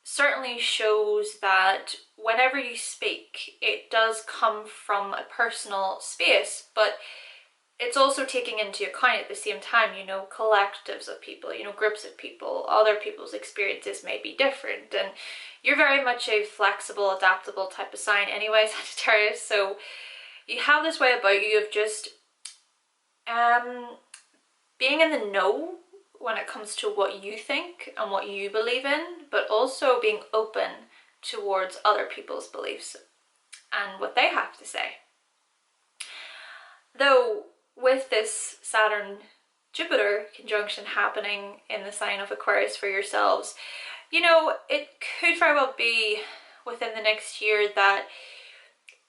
certainly shows that whenever you speak, it does come from a personal space, but it's also taking into account at the same time, you know, collectives of people, you know, groups of people, other people's experiences may be different, and you're very much a flexible, adaptable type of sign anyway, Sagittarius, so you have this way about you of just being in the know when it comes to what you think and what you believe in, but also being open towards other people's beliefs and what they have to say. Though with this Saturn-Jupiter conjunction happening in the sign of Aquarius for yourselves, you know, it could very well be within the next year that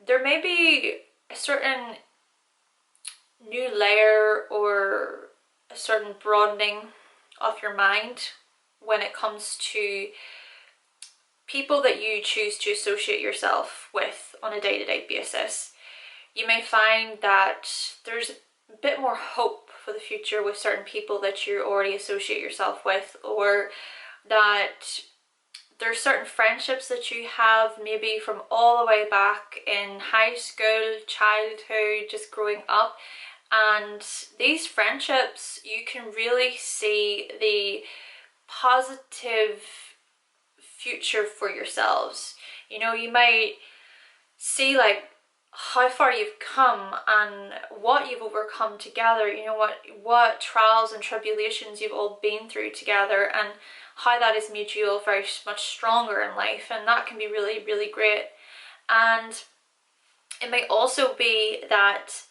there may be a certain new layer or a certain broadening of your mind when it comes to people that you choose to associate yourself with on a day-to-day basis. You may find that there's a bit more hope for the future with certain people that you already associate yourself with, or that there's certain friendships that you have maybe from all the way back in high school, childhood, just growing up, and these friendships, you can really see the positive future for yourselves. You know, you might see like how far you've come and what you've overcome together, you know, what trials and tribulations you've all been through together, and how that has made you all very much stronger in life, and that can be really, really great. And it may also be that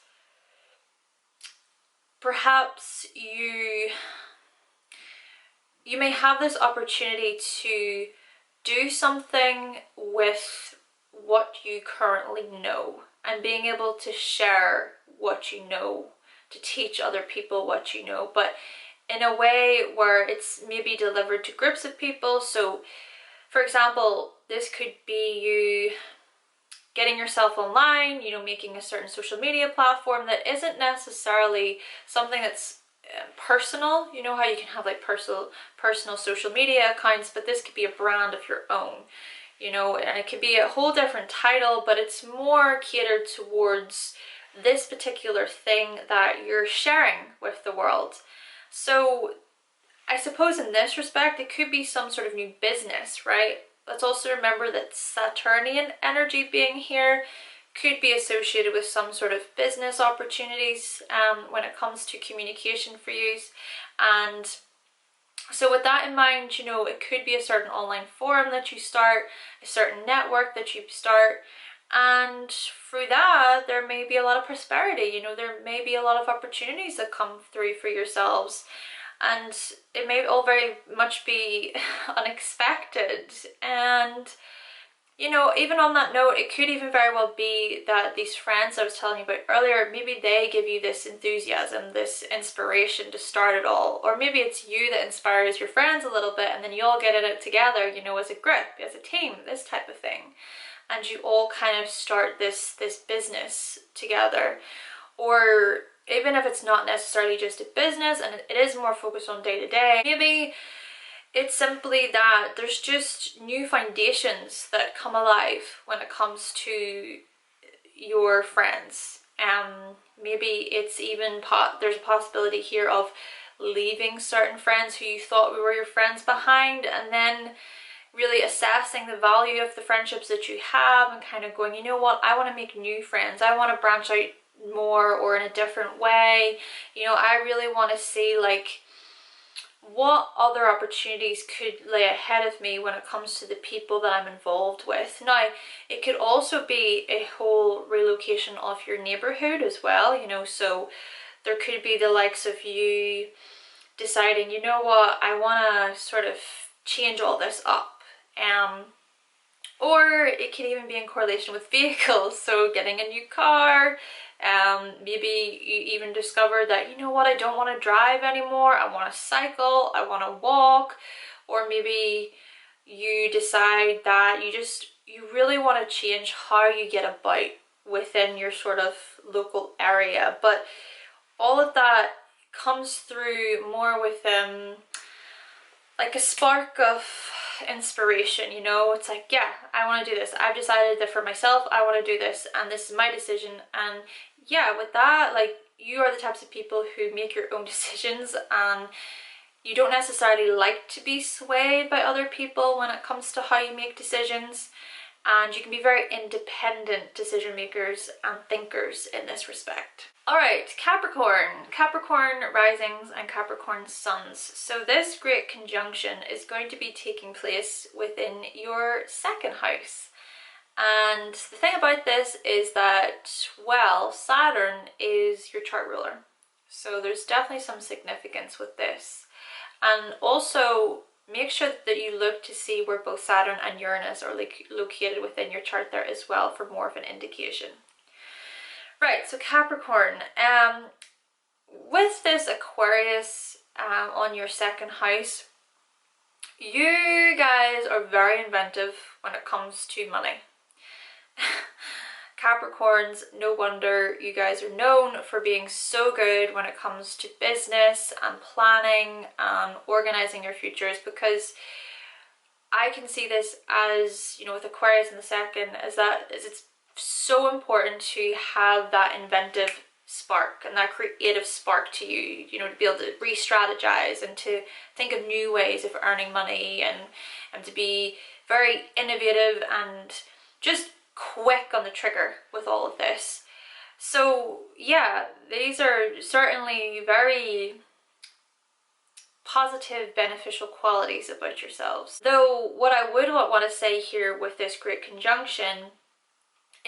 perhaps you may have this opportunity to do something with what you currently know, and being able to share what you know, to teach other people what you know, but in a way where it's maybe delivered to groups of people. So for example, this could be you getting yourself online, you know, making a certain social media platform that isn't necessarily something that's personal. You know how you can have like personal social media accounts, but this could be a brand of your own, you know, and it could be a whole different title, but it's more catered towards this particular thing that you're sharing with the world. So I suppose in this respect, it could be some sort of new business, right? Let's also remember that Saturnian energy being here could be associated with some sort of business opportunities when it comes to communication for you. And so with that in mind, you know, it could be a certain online forum that you start, a certain network that you start, and through that there may be a lot of prosperity, you know, there may be a lot of opportunities that come through for yourselves, and it may all very much be unexpected. And you know, even on that note, it could even very well be that these friends I was telling you about earlier, maybe they give you this enthusiasm, this inspiration to start it all. Or maybe it's you that inspires your friends a little bit, and then you all get in it together, you know, as a group, as a team, this type of thing. And you all kind of start this business together. Or even if it's not necessarily just a business and it is more focused on day to day, maybe it's simply that there's just new foundations that come alive when it comes to your friends. Maybe it's even there's a possibility here of leaving certain friends who you thought were your friends behind, and then really assessing the value of the friendships that you have and kind of going, you know what, I want to make new friends. I want to branch out more or in a different way. You know, I really want to see like what other opportunities could lay ahead of me when it comes to the people that I'm involved with. Now, it could also be a whole relocation of your neighborhood as well, you know, so there could be the likes of you deciding, you know what, I want to sort of change all this up. Or it can even be in correlation with vehicles, so getting a new car. Maybe you even discover that, you know what, I don't want to drive anymore, I want to cycle, I want to walk. Or maybe you decide that you really want to change how you get about within your sort of local area. But all of that comes through more with like a spark of inspiration, you know. It's like, yeah, I want to do this, I've decided that for myself I want to do this, and this is my decision. And yeah, with that, like, you are the types of people who make your own decisions, and you don't necessarily like to be swayed by other people when it comes to how you make decisions, and you can be very independent decision makers and thinkers in this respect. Alright, Capricorn risings and Capricorn suns. So this great conjunction is going to be taking place within your second house. And the thing about this is that, well, Saturn is your chart ruler. So there's definitely some significance with this. And also, make sure that you look to see where both Saturn and Uranus are located within your chart there as well for more of an indication. Right, so Capricorn, with this Aquarius on your second house, you guys are very inventive when it comes to money. Capricorns, no wonder you guys are known for being so good when it comes to business and planning and organizing your futures, because I can see this as, you know, with Aquarius in the second, as it's so important to have that inventive spark and that creative spark to you, you know, to be able to re-strategize and to think of new ways of earning money, and to be very innovative and just quick on the trigger with all of this. So yeah, these are certainly very positive, beneficial qualities about yourselves. Though what I would want to say here with this great conjunction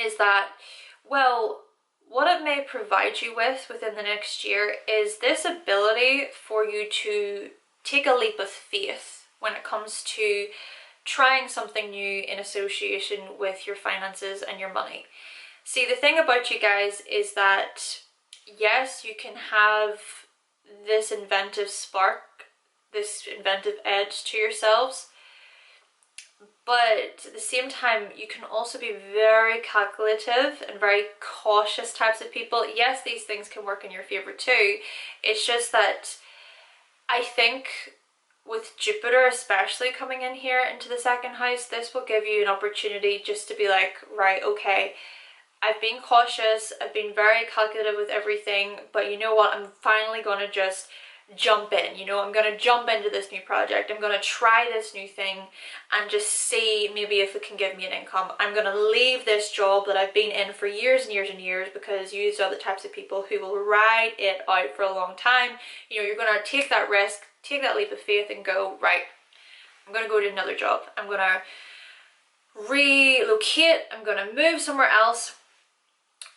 is that, well, what it may provide you with within the next year is this ability for you to take a leap of faith when it comes to trying something new in association with your finances and your money. See, the thing about you guys is that, yes, you can have this inventive spark, this inventive edge to yourselves, but at the same time, you can also be very calculative and very cautious types of people. Yes, these things can work in your favor too. It's just that I think with Jupiter especially coming in here into the second house, this will give you an opportunity just to be like, right, okay, I've been cautious, I've been very calculative with everything, but you know what, I'm finally going to just jump in, you know, I'm going to jump into this new project, I'm going to try this new thing and just see maybe if it can give me an income. I'm going to leave this job that I've been in for years and years and years, because you are the types of people who will ride it out for a long time. You know, you're going to take that risk, take that leap of faith and go, right, I'm going to go to another job, I'm going to relocate, I'm going to move somewhere else.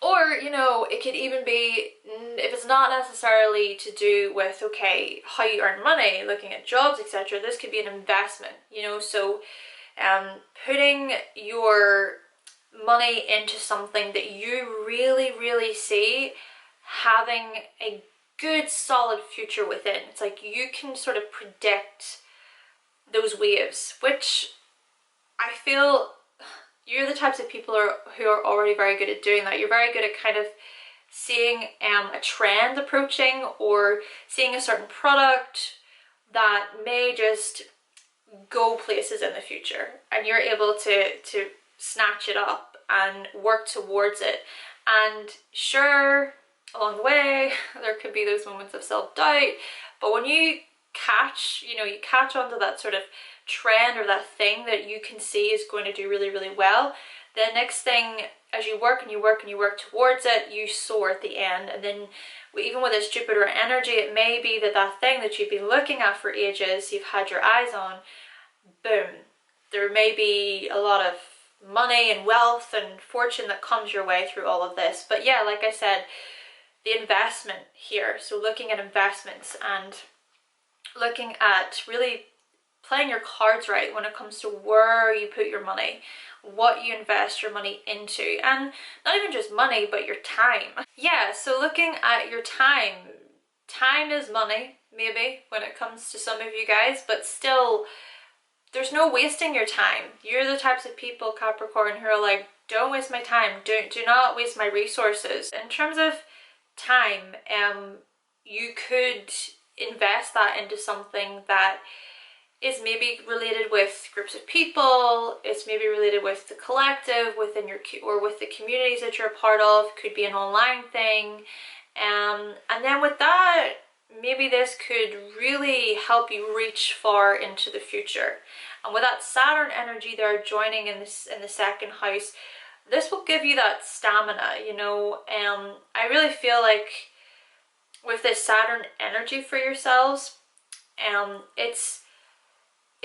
Or, you know, it could even be, if it's not necessarily to do with, okay, how you earn money, looking at jobs, etc., this could be an investment, you know. So putting your money into something that you really see having a good solid future within. It's like you can sort of predict those waves, which I feel you're the types of people who are already very good at doing that. You're very good at kind of seeing a trend approaching, or seeing a certain product that may just go places in the future, and you're able to snatch it up and work towards it. And sure, along the way there could be those moments of self-doubt, but when you catch, you catch onto that sort of trend or that thing that you can see is going to do really well, the next thing, as you work and you work and you work towards it, you soar at the end. And then even with this Jupiter energy, it may be that that thing that you've been looking at for ages, you've had your eyes on, boom, there may be a lot of money and wealth and fortune that comes your way through all of this. But yeah, like I said, the investment here, so looking at investments and looking at really playing your cards right when it comes to where you put your money, what you invest your money into, and not even just money, but your time. Yeah, so looking at your time. Time is money, maybe, when it comes to some of you guys, but still, there's no wasting your time. You're the types of people, Capricorn, who are like, don't waste my time, do not waste my resources. In terms of time, you could invest that into something that is maybe related with groups of people, it's maybe related with the collective within your, or with the communities that you're a part of, could be an online thing. And then with that, maybe this could really help you reach far into the future. And with that Saturn energy there joining in the second house, this will give you that stamina, I really feel like with this Saturn energy for yourselves,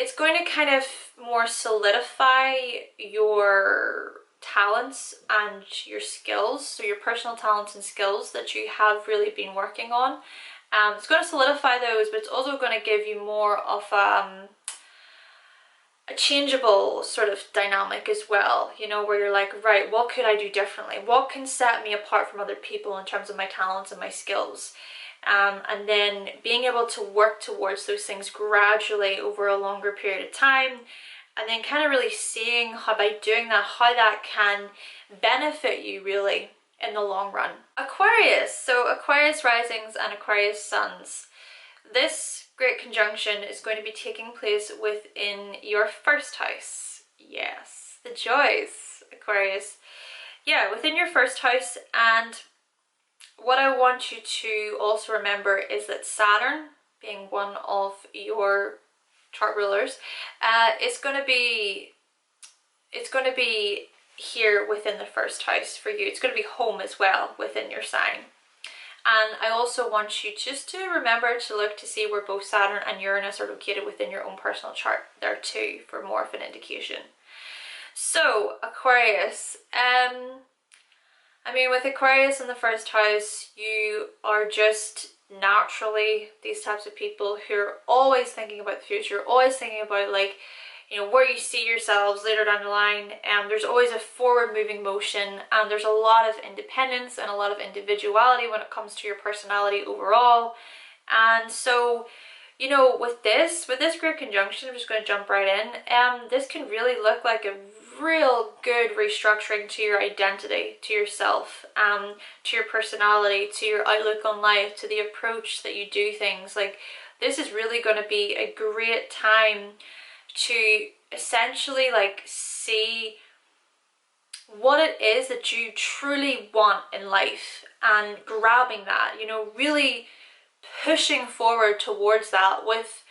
it's going to kind of more solidify your talents and your skills, so your personal talents and skills that you have really been working on. It's going to solidify those, but it's also going to give you more of a changeable sort of dynamic as well, where you're like, right, what could I do differently? What can set me apart from other people in terms of my talents and my skills? And then being able to work towards those things gradually over a longer period of time, and then kind of really seeing how by doing that, how that can benefit you really in the long run. Aquarius, so Aquarius risings and Aquarius suns. This great conjunction is going to be taking place within your first house. Yes, the joys, Aquarius. Yeah, within your first house. And what I want you to also remember is that Saturn, being one of your chart rulers, it's going to be here within the first house for you. It's going to be home as well within your sign. And I also want you just to remember to look to see where both Saturn and Uranus are located within your own personal chart there too, for more of an indication. So Aquarius, I mean, with Aquarius in the first house, you are just naturally these types of people who are always thinking about the future, always thinking about like, where you see yourselves later down the line. There's always a forward moving motion, and there's a lot of independence and a lot of individuality when it comes to your personality overall. And so, with this great conjunction, I'm just going to jump right in. This can really look like a real good restructuring to your identity, to yourself, to your personality, to your outlook on life, to the approach that you do things. Like, this is really going to be a great time to essentially like see what it is that you truly want in life, and grabbing that, really pushing forward towards that with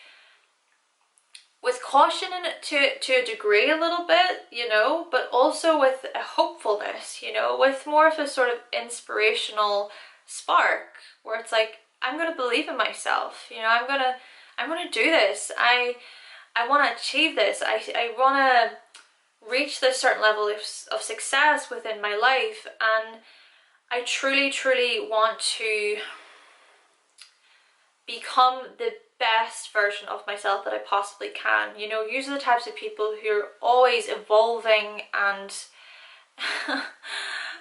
caution in it to a degree a little bit, but also with a hopefulness, with more of a sort of inspirational spark where it's like, I'm going to believe in myself, I'm going to do this. I want to achieve this. I want to reach this certain level of success within my life, and I truly want to become the best version of myself that I possibly can. You know, usually the types of people who are always evolving and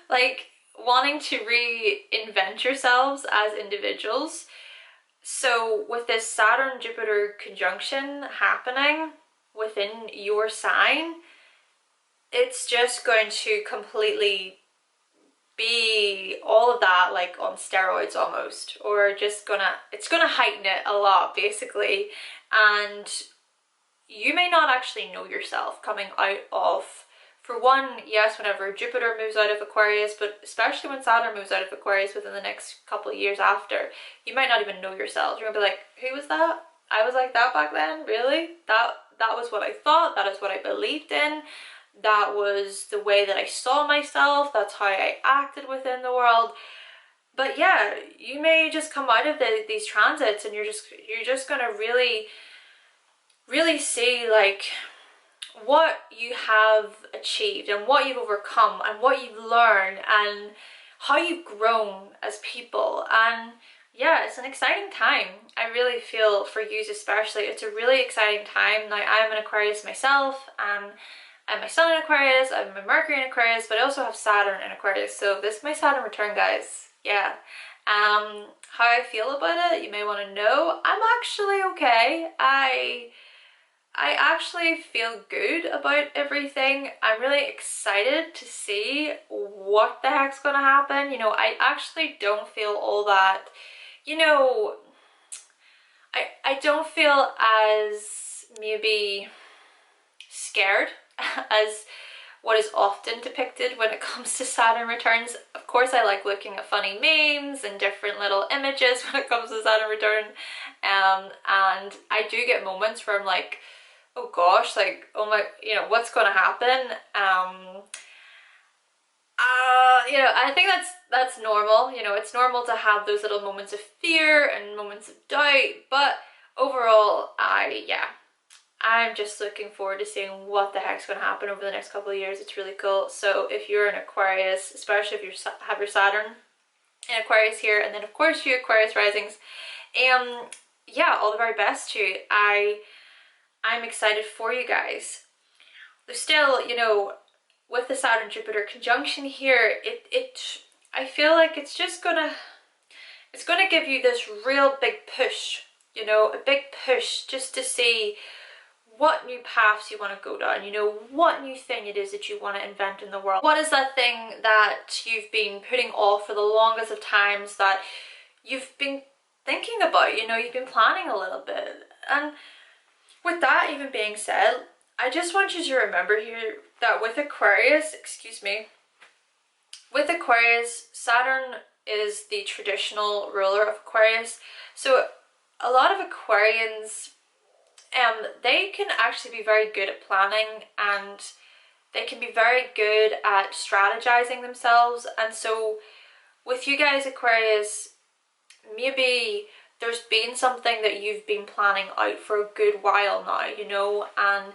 like wanting to reinvent yourselves as individuals. So with this Saturn-Jupiter conjunction happening within your sign, it's just going to completely be all of that like on steroids almost, or just it's gonna heighten it a lot basically. And you may not actually know yourself coming out of, for one, yes, whenever Jupiter moves out of Aquarius, but especially when Saturn moves out of Aquarius within the next couple of years after, you might not even know yourself. You're gonna be like, who was that? I was like that back then? Really? That was what I thought, that is what I believed in, that was the way that I saw myself, that's how I acted within the world. But yeah, you may just come out of these transits and you're just gonna really see like what you have achieved and what you've overcome and what you've learned and how you've grown as people. And yeah, it's an exciting time. I really feel for you especially, it's a really exciting time. Now, I'm an Aquarius myself, and I have my Sun in Aquarius, I have my Mercury in Aquarius, but I also have Saturn in Aquarius. So this is my Saturn return, guys. Yeah. How I feel about it, you may want to know. I'm actually okay. I actually feel good about everything. I'm really excited to see what the heck's gonna happen. You know, I actually don't feel all that, you know, I don't feel as maybe scared as what is often depicted when it comes to Saturn returns. Of course, I like looking at funny memes and different little images when it comes to Saturn return, and I do get moments where I'm like, oh gosh, like, oh my, you know, what's gonna happen? You know, I think that's normal. You know, it's normal to have those little moments of fear and moments of doubt, but overall, I'm just looking forward to seeing what the heck's going to happen over the next couple of years. It's really cool. So if you're an Aquarius, especially if you have your Saturn in Aquarius here, and then of course you Aquarius risings, yeah, all the very best to you. I'm excited for you guys. There's still, you know, with the Saturn-Jupiter conjunction here, I feel like it's gonna give you this real big push, you know, a big push just to see what new paths you want to go down, you know, what new thing it is that you want to invent in the world. What is that thing that you've been putting off for the longest of times, that you've been thinking about, you know, you've been planning a little bit. And with that even being said, I just want you to remember here that with Aquarius, with Aquarius, Saturn is the traditional ruler of Aquarius. So a lot of Aquarians, they can actually be very good at planning, and they can be very good at strategizing themselves. And so with you guys Aquarius, maybe there's been something that you've been planning out for a good while now, you know, and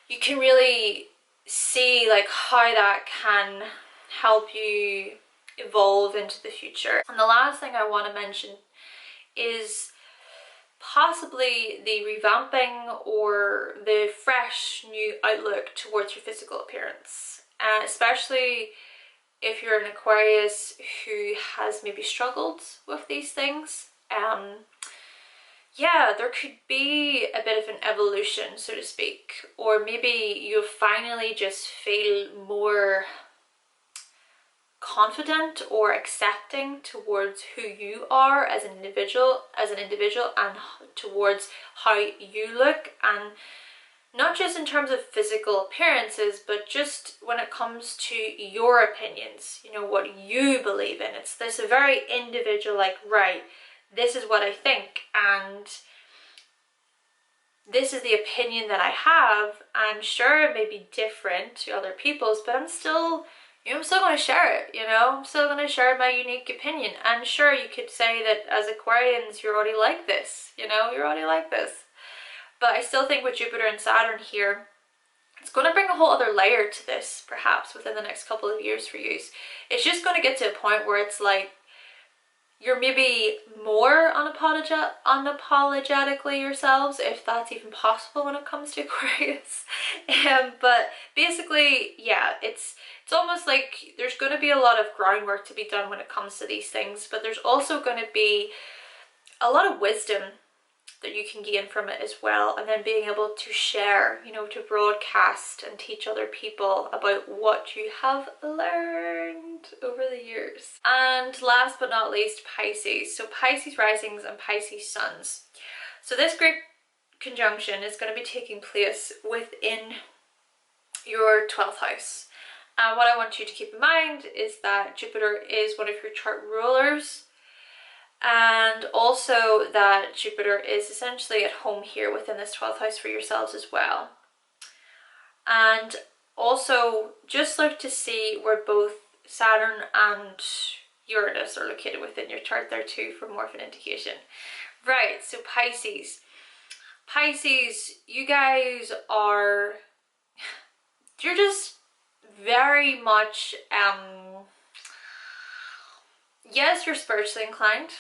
you can really see like how that can help you evolve into the future. And the last thing I want to mention is possibly the revamping or the fresh new outlook towards your physical appearance, and especially if you're an Aquarius who has maybe struggled with these things. Yeah, there could be a bit of an evolution, so to speak, or maybe you finally just feel more confident or accepting towards who you are as an individual, and towards how you look, and not just in terms of physical appearances, but just when it comes to your opinions, you know, what you believe in. It's this very individual, like, right, this is what I think, and this is the opinion that I have. I'm sure it may be different to other people's, but I'm still, you know, I'm still going to share it, you know, I'm still going to share my unique opinion. And sure, you could say that as Aquarians, you're already like this, you know, you're already like this. But I still think with Jupiter and Saturn here, it's going to bring a whole other layer to this, perhaps, within the next couple of years for you. It's just going to get to a point where it's like, you're maybe more unapologetically yourselves, if that's even possible when it comes to Aquarius. But basically, yeah, it's almost like there's going to be a lot of groundwork to be done when it comes to these things, but there's also going to be a lot of wisdom that you can gain from it as well, and then being able to share, you know, to broadcast and teach other people about what you have learned over the years. And last but not least, Pisces. So Pisces risings and Pisces suns. So this great conjunction is going to be taking place within your 12th house. And what I want you to keep in mind is that Jupiter is one of your chart rulers, and also that Jupiter is essentially at home here within this 12th house for yourselves as well. And also just look to see where both Saturn and Uranus are located within your chart there too for more of an indication. Right, so Pisces. Pisces, you guys are, you're just very much, yes, you're spiritually inclined,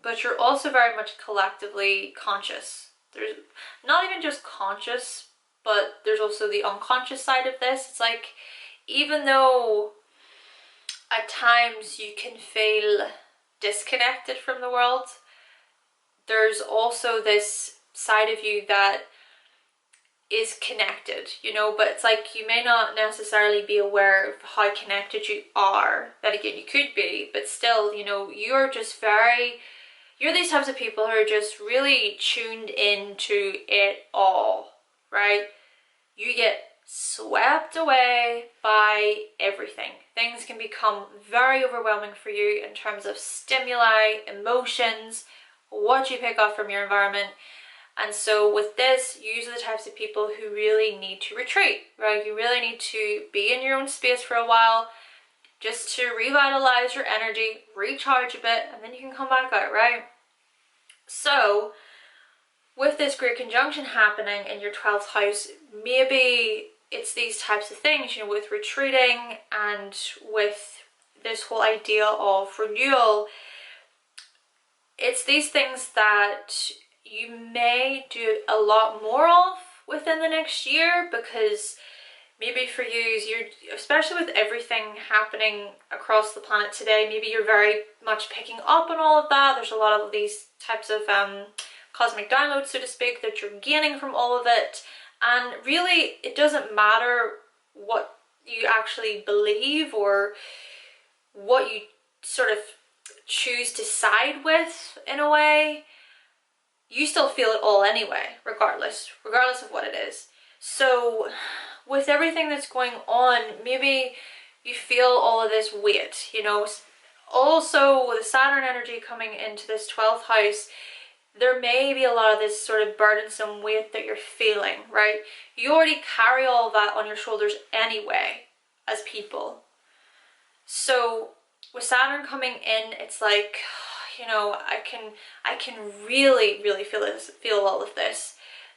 but you're also very much collectively conscious. There's not even just conscious, but there's also the unconscious side of this. It's like, even though at times you can feel disconnected from the world, there's also this side of you that is connected, you know, but it's like you may not necessarily be aware of how connected you are. That again, you could be, but still, you know, you're just you're these types of people who are just really tuned into it all, right? You get swept away by everything. Things can become very overwhelming for you in terms of stimuli, emotions, what you pick up from your environment. And so with this, you're the types of people who really need to retreat, right? You really need to be in your own space for a while, just to revitalize your energy, recharge a bit, and then you can come back out, right? So with this great conjunction happening in your 12th house, maybe it's these types of things, you know, with retreating and with this whole idea of renewal. It's these things that you may do a lot more of within the next year, because maybe for you, you're, especially with everything happening across the planet today, maybe you're very much picking up on all of that. There's a lot of these types of cosmic downloads, so to speak, that you're gaining from all of it. And really, it doesn't matter what you actually believe or what you sort of choose to side with in a way. You still feel it all anyway, regardless of what it is. So with everything that's going on, maybe you feel all of this weight, you know. Also with the Saturn energy coming into this 12th house, there may be a lot of this sort of burdensome weight that you're feeling, right? You already carry all that on your shoulders anyway as people. So with Saturn coming in, it's like, you know, I can really feel all of this.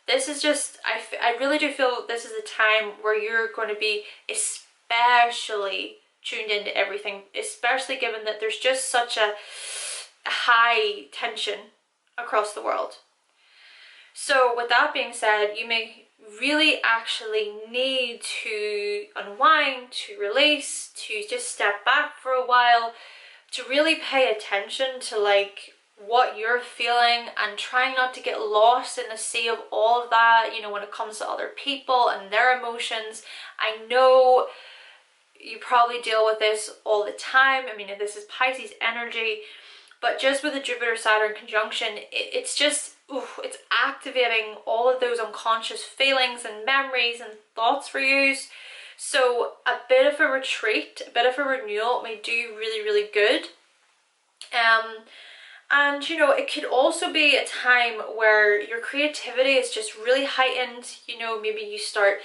This is just, I really do feel this is a time where you're going to be especially tuned into everything, especially given that there's just such a high tension across the world. So with that being said, you may really actually need to unwind, to release, to just step back for a while, to really pay attention to like what you're feeling, and trying not to get lost in the sea of all of that, you know, when it comes to other people and their emotions. I know you probably deal with this all the time. I mean, this is Pisces energy, but just with the Jupiter-Saturn conjunction, it's just, it's activating all of those unconscious feelings and memories and thoughts for you. So a bit of a retreat, a bit of a renewal may do really good. And you know, it could also be a time where your creativity is just really heightened. You know, maybe you start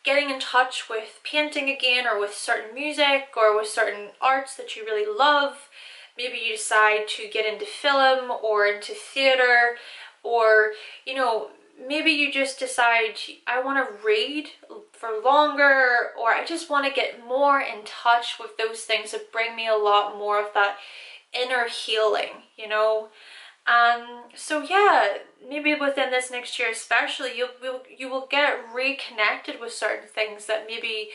getting in touch with painting again, or with certain music, or with certain arts that you really love. Maybe you decide to get into film or into theater, or, you know, maybe you just decide, I want to read for longer, or I just want to get more in touch with those things that bring me a lot more of that inner healing, you know. So yeah, maybe within this next year especially, you will get reconnected with certain things that maybe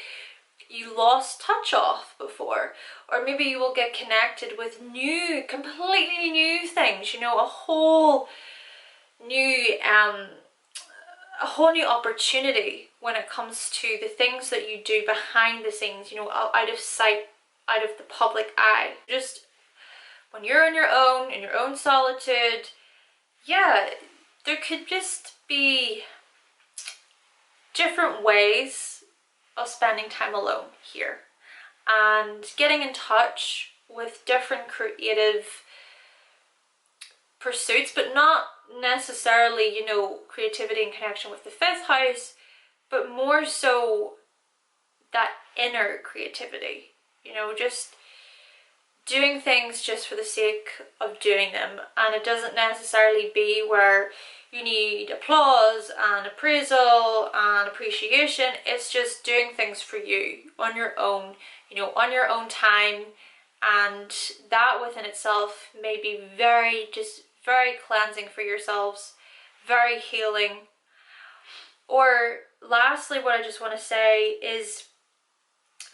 you lost touch of before, or maybe you will get connected with new, completely new things, you know, a whole new opportunity when it comes to the things that you do behind the scenes, you know, out of sight, out of the public eye. Just when you're on your own, in your own solitude, yeah, there could just be different ways of spending time alone here and getting in touch with different creative pursuits, but not necessarily, you know, creativity in connection with the 5th house, but more so that inner creativity, you know, just doing things just for the sake of doing them. And it doesn't necessarily be where you need applause and appraisal and appreciation. It's just doing things for you on your own, you know, on your own time. And that within itself may be very cleansing for yourselves, very healing. Or lastly, what I just want to say is,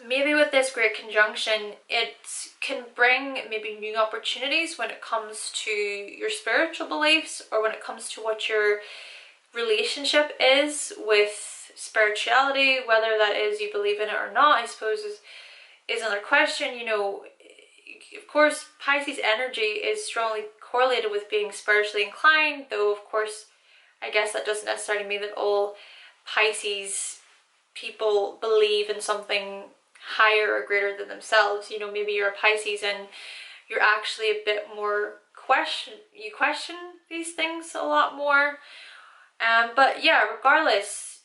maybe with this great conjunction, it can bring maybe new opportunities when it comes to your spiritual beliefs, or when it comes to what your relationship is with spirituality. Whether that is you believe in it or not, I suppose is another question. You know, of course, Pisces energy is strongly correlated with being spiritually inclined, though of course I guess that doesn't necessarily mean that all Pisces people believe in something higher or greater than themselves. You know, maybe you're a Pisces and you're actually a bit more you question these things a lot more. But yeah, regardless,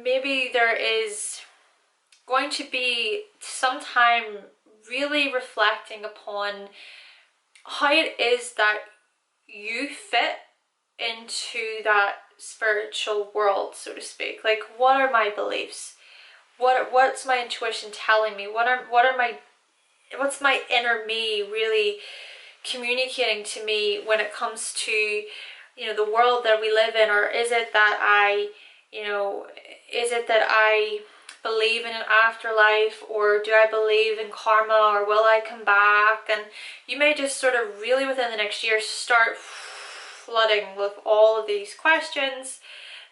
maybe there is going to be some time really reflecting upon how it is that you fit into that spiritual world, so to speak. Like, what are my beliefs? What's my intuition telling me? What's my inner me really communicating to me when it comes to, you know, the world that we live in? Or is it that I believe in an afterlife, or do I believe in karma, or will I come back? And you may just sort of really within the next year start flooding with all of these questions.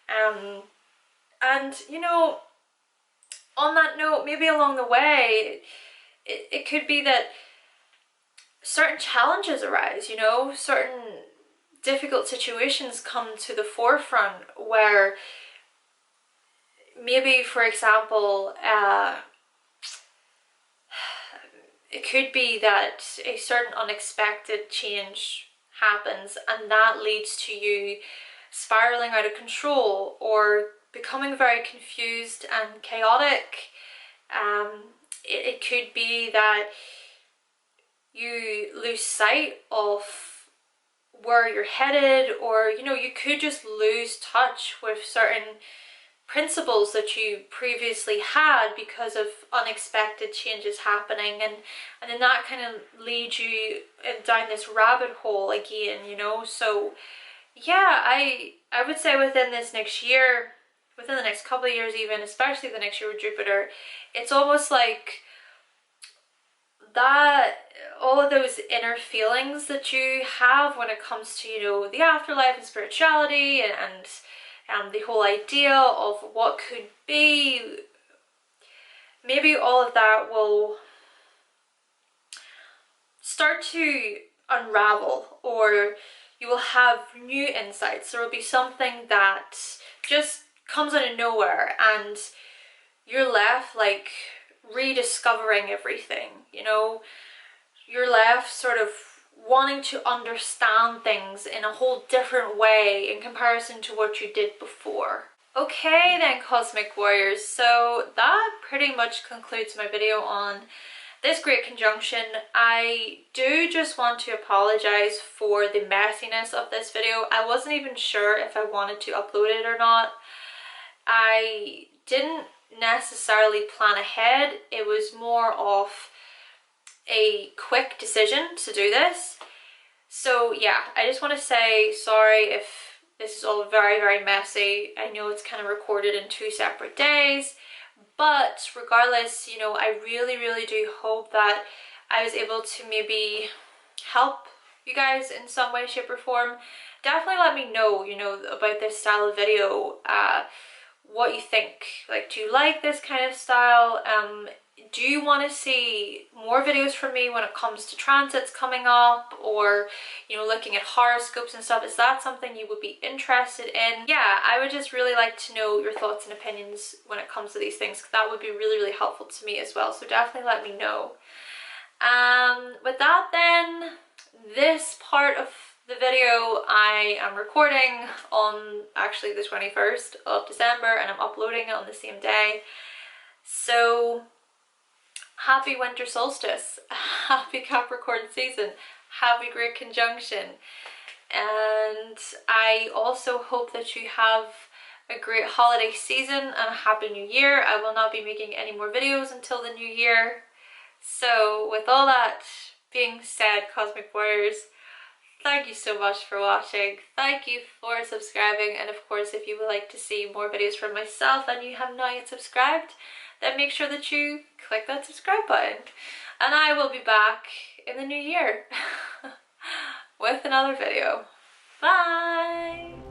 And you know, on that note, maybe along the way, it could be that certain challenges arise, you know, certain difficult situations come to the forefront where maybe, for example, it could be that a certain unexpected change happens, and that leads to you spiraling out of control or becoming very confused and chaotic. It could be that you lose sight of where you're headed, or you know, you could just lose touch with certain principles that you previously had because of unexpected changes happening, and then that kind of leads you down this rabbit hole again, you know. So yeah, I would say within this next year, within the next couple of years even, especially the next year with Jupiter, it's almost like that all of those inner feelings that you have when it comes to, you know, the afterlife and spirituality and the whole idea of what could be, maybe all of that will start to unravel, or you will have new insights. There will be something that just comes out of nowhere and you're left like rediscovering everything, you know. You're left sort of wanting to understand things in a whole different way in comparison to what you did before. Okay then, Cosmic Warriors, so that pretty much concludes my video on this great conjunction. I do just want to apologize for the messiness of this video. I wasn't even sure if I wanted to upload it or not. I didn't necessarily plan ahead. It was more of a quick decision to do this. So yeah, I just want to say sorry if this is all very, very messy. I know it's kind of recorded in 2 separate days, but regardless, you know, I really, really do hope that I was able to maybe help you guys in some way, shape or form. Definitely let me know, you know, about this style of video, what you think. Like, do you like this kind of style? Do you want to see more videos from me when it comes to transits coming up, or, you know, looking at horoscopes and stuff? Is that something you would be interested in? Yeah, I would just really like to know your thoughts and opinions when it comes to these things, because that would be really, really helpful to me as well. So definitely let me know. With that then, this part of the video I am recording on actually the 21st of December, and I'm uploading it on the same day. So happy winter solstice, happy Capricorn season, happy Great Conjunction, and I also hope that you have a great holiday season and a happy new year. I will not be making any more videos until the new year. So with all that being said, Cosmic Warriors, thank you so much for watching. Thank you for subscribing, and of course if you would like to see more videos from myself and you have not yet subscribed, then make sure that you click that subscribe button. And I will be back in the new year with another video. Bye!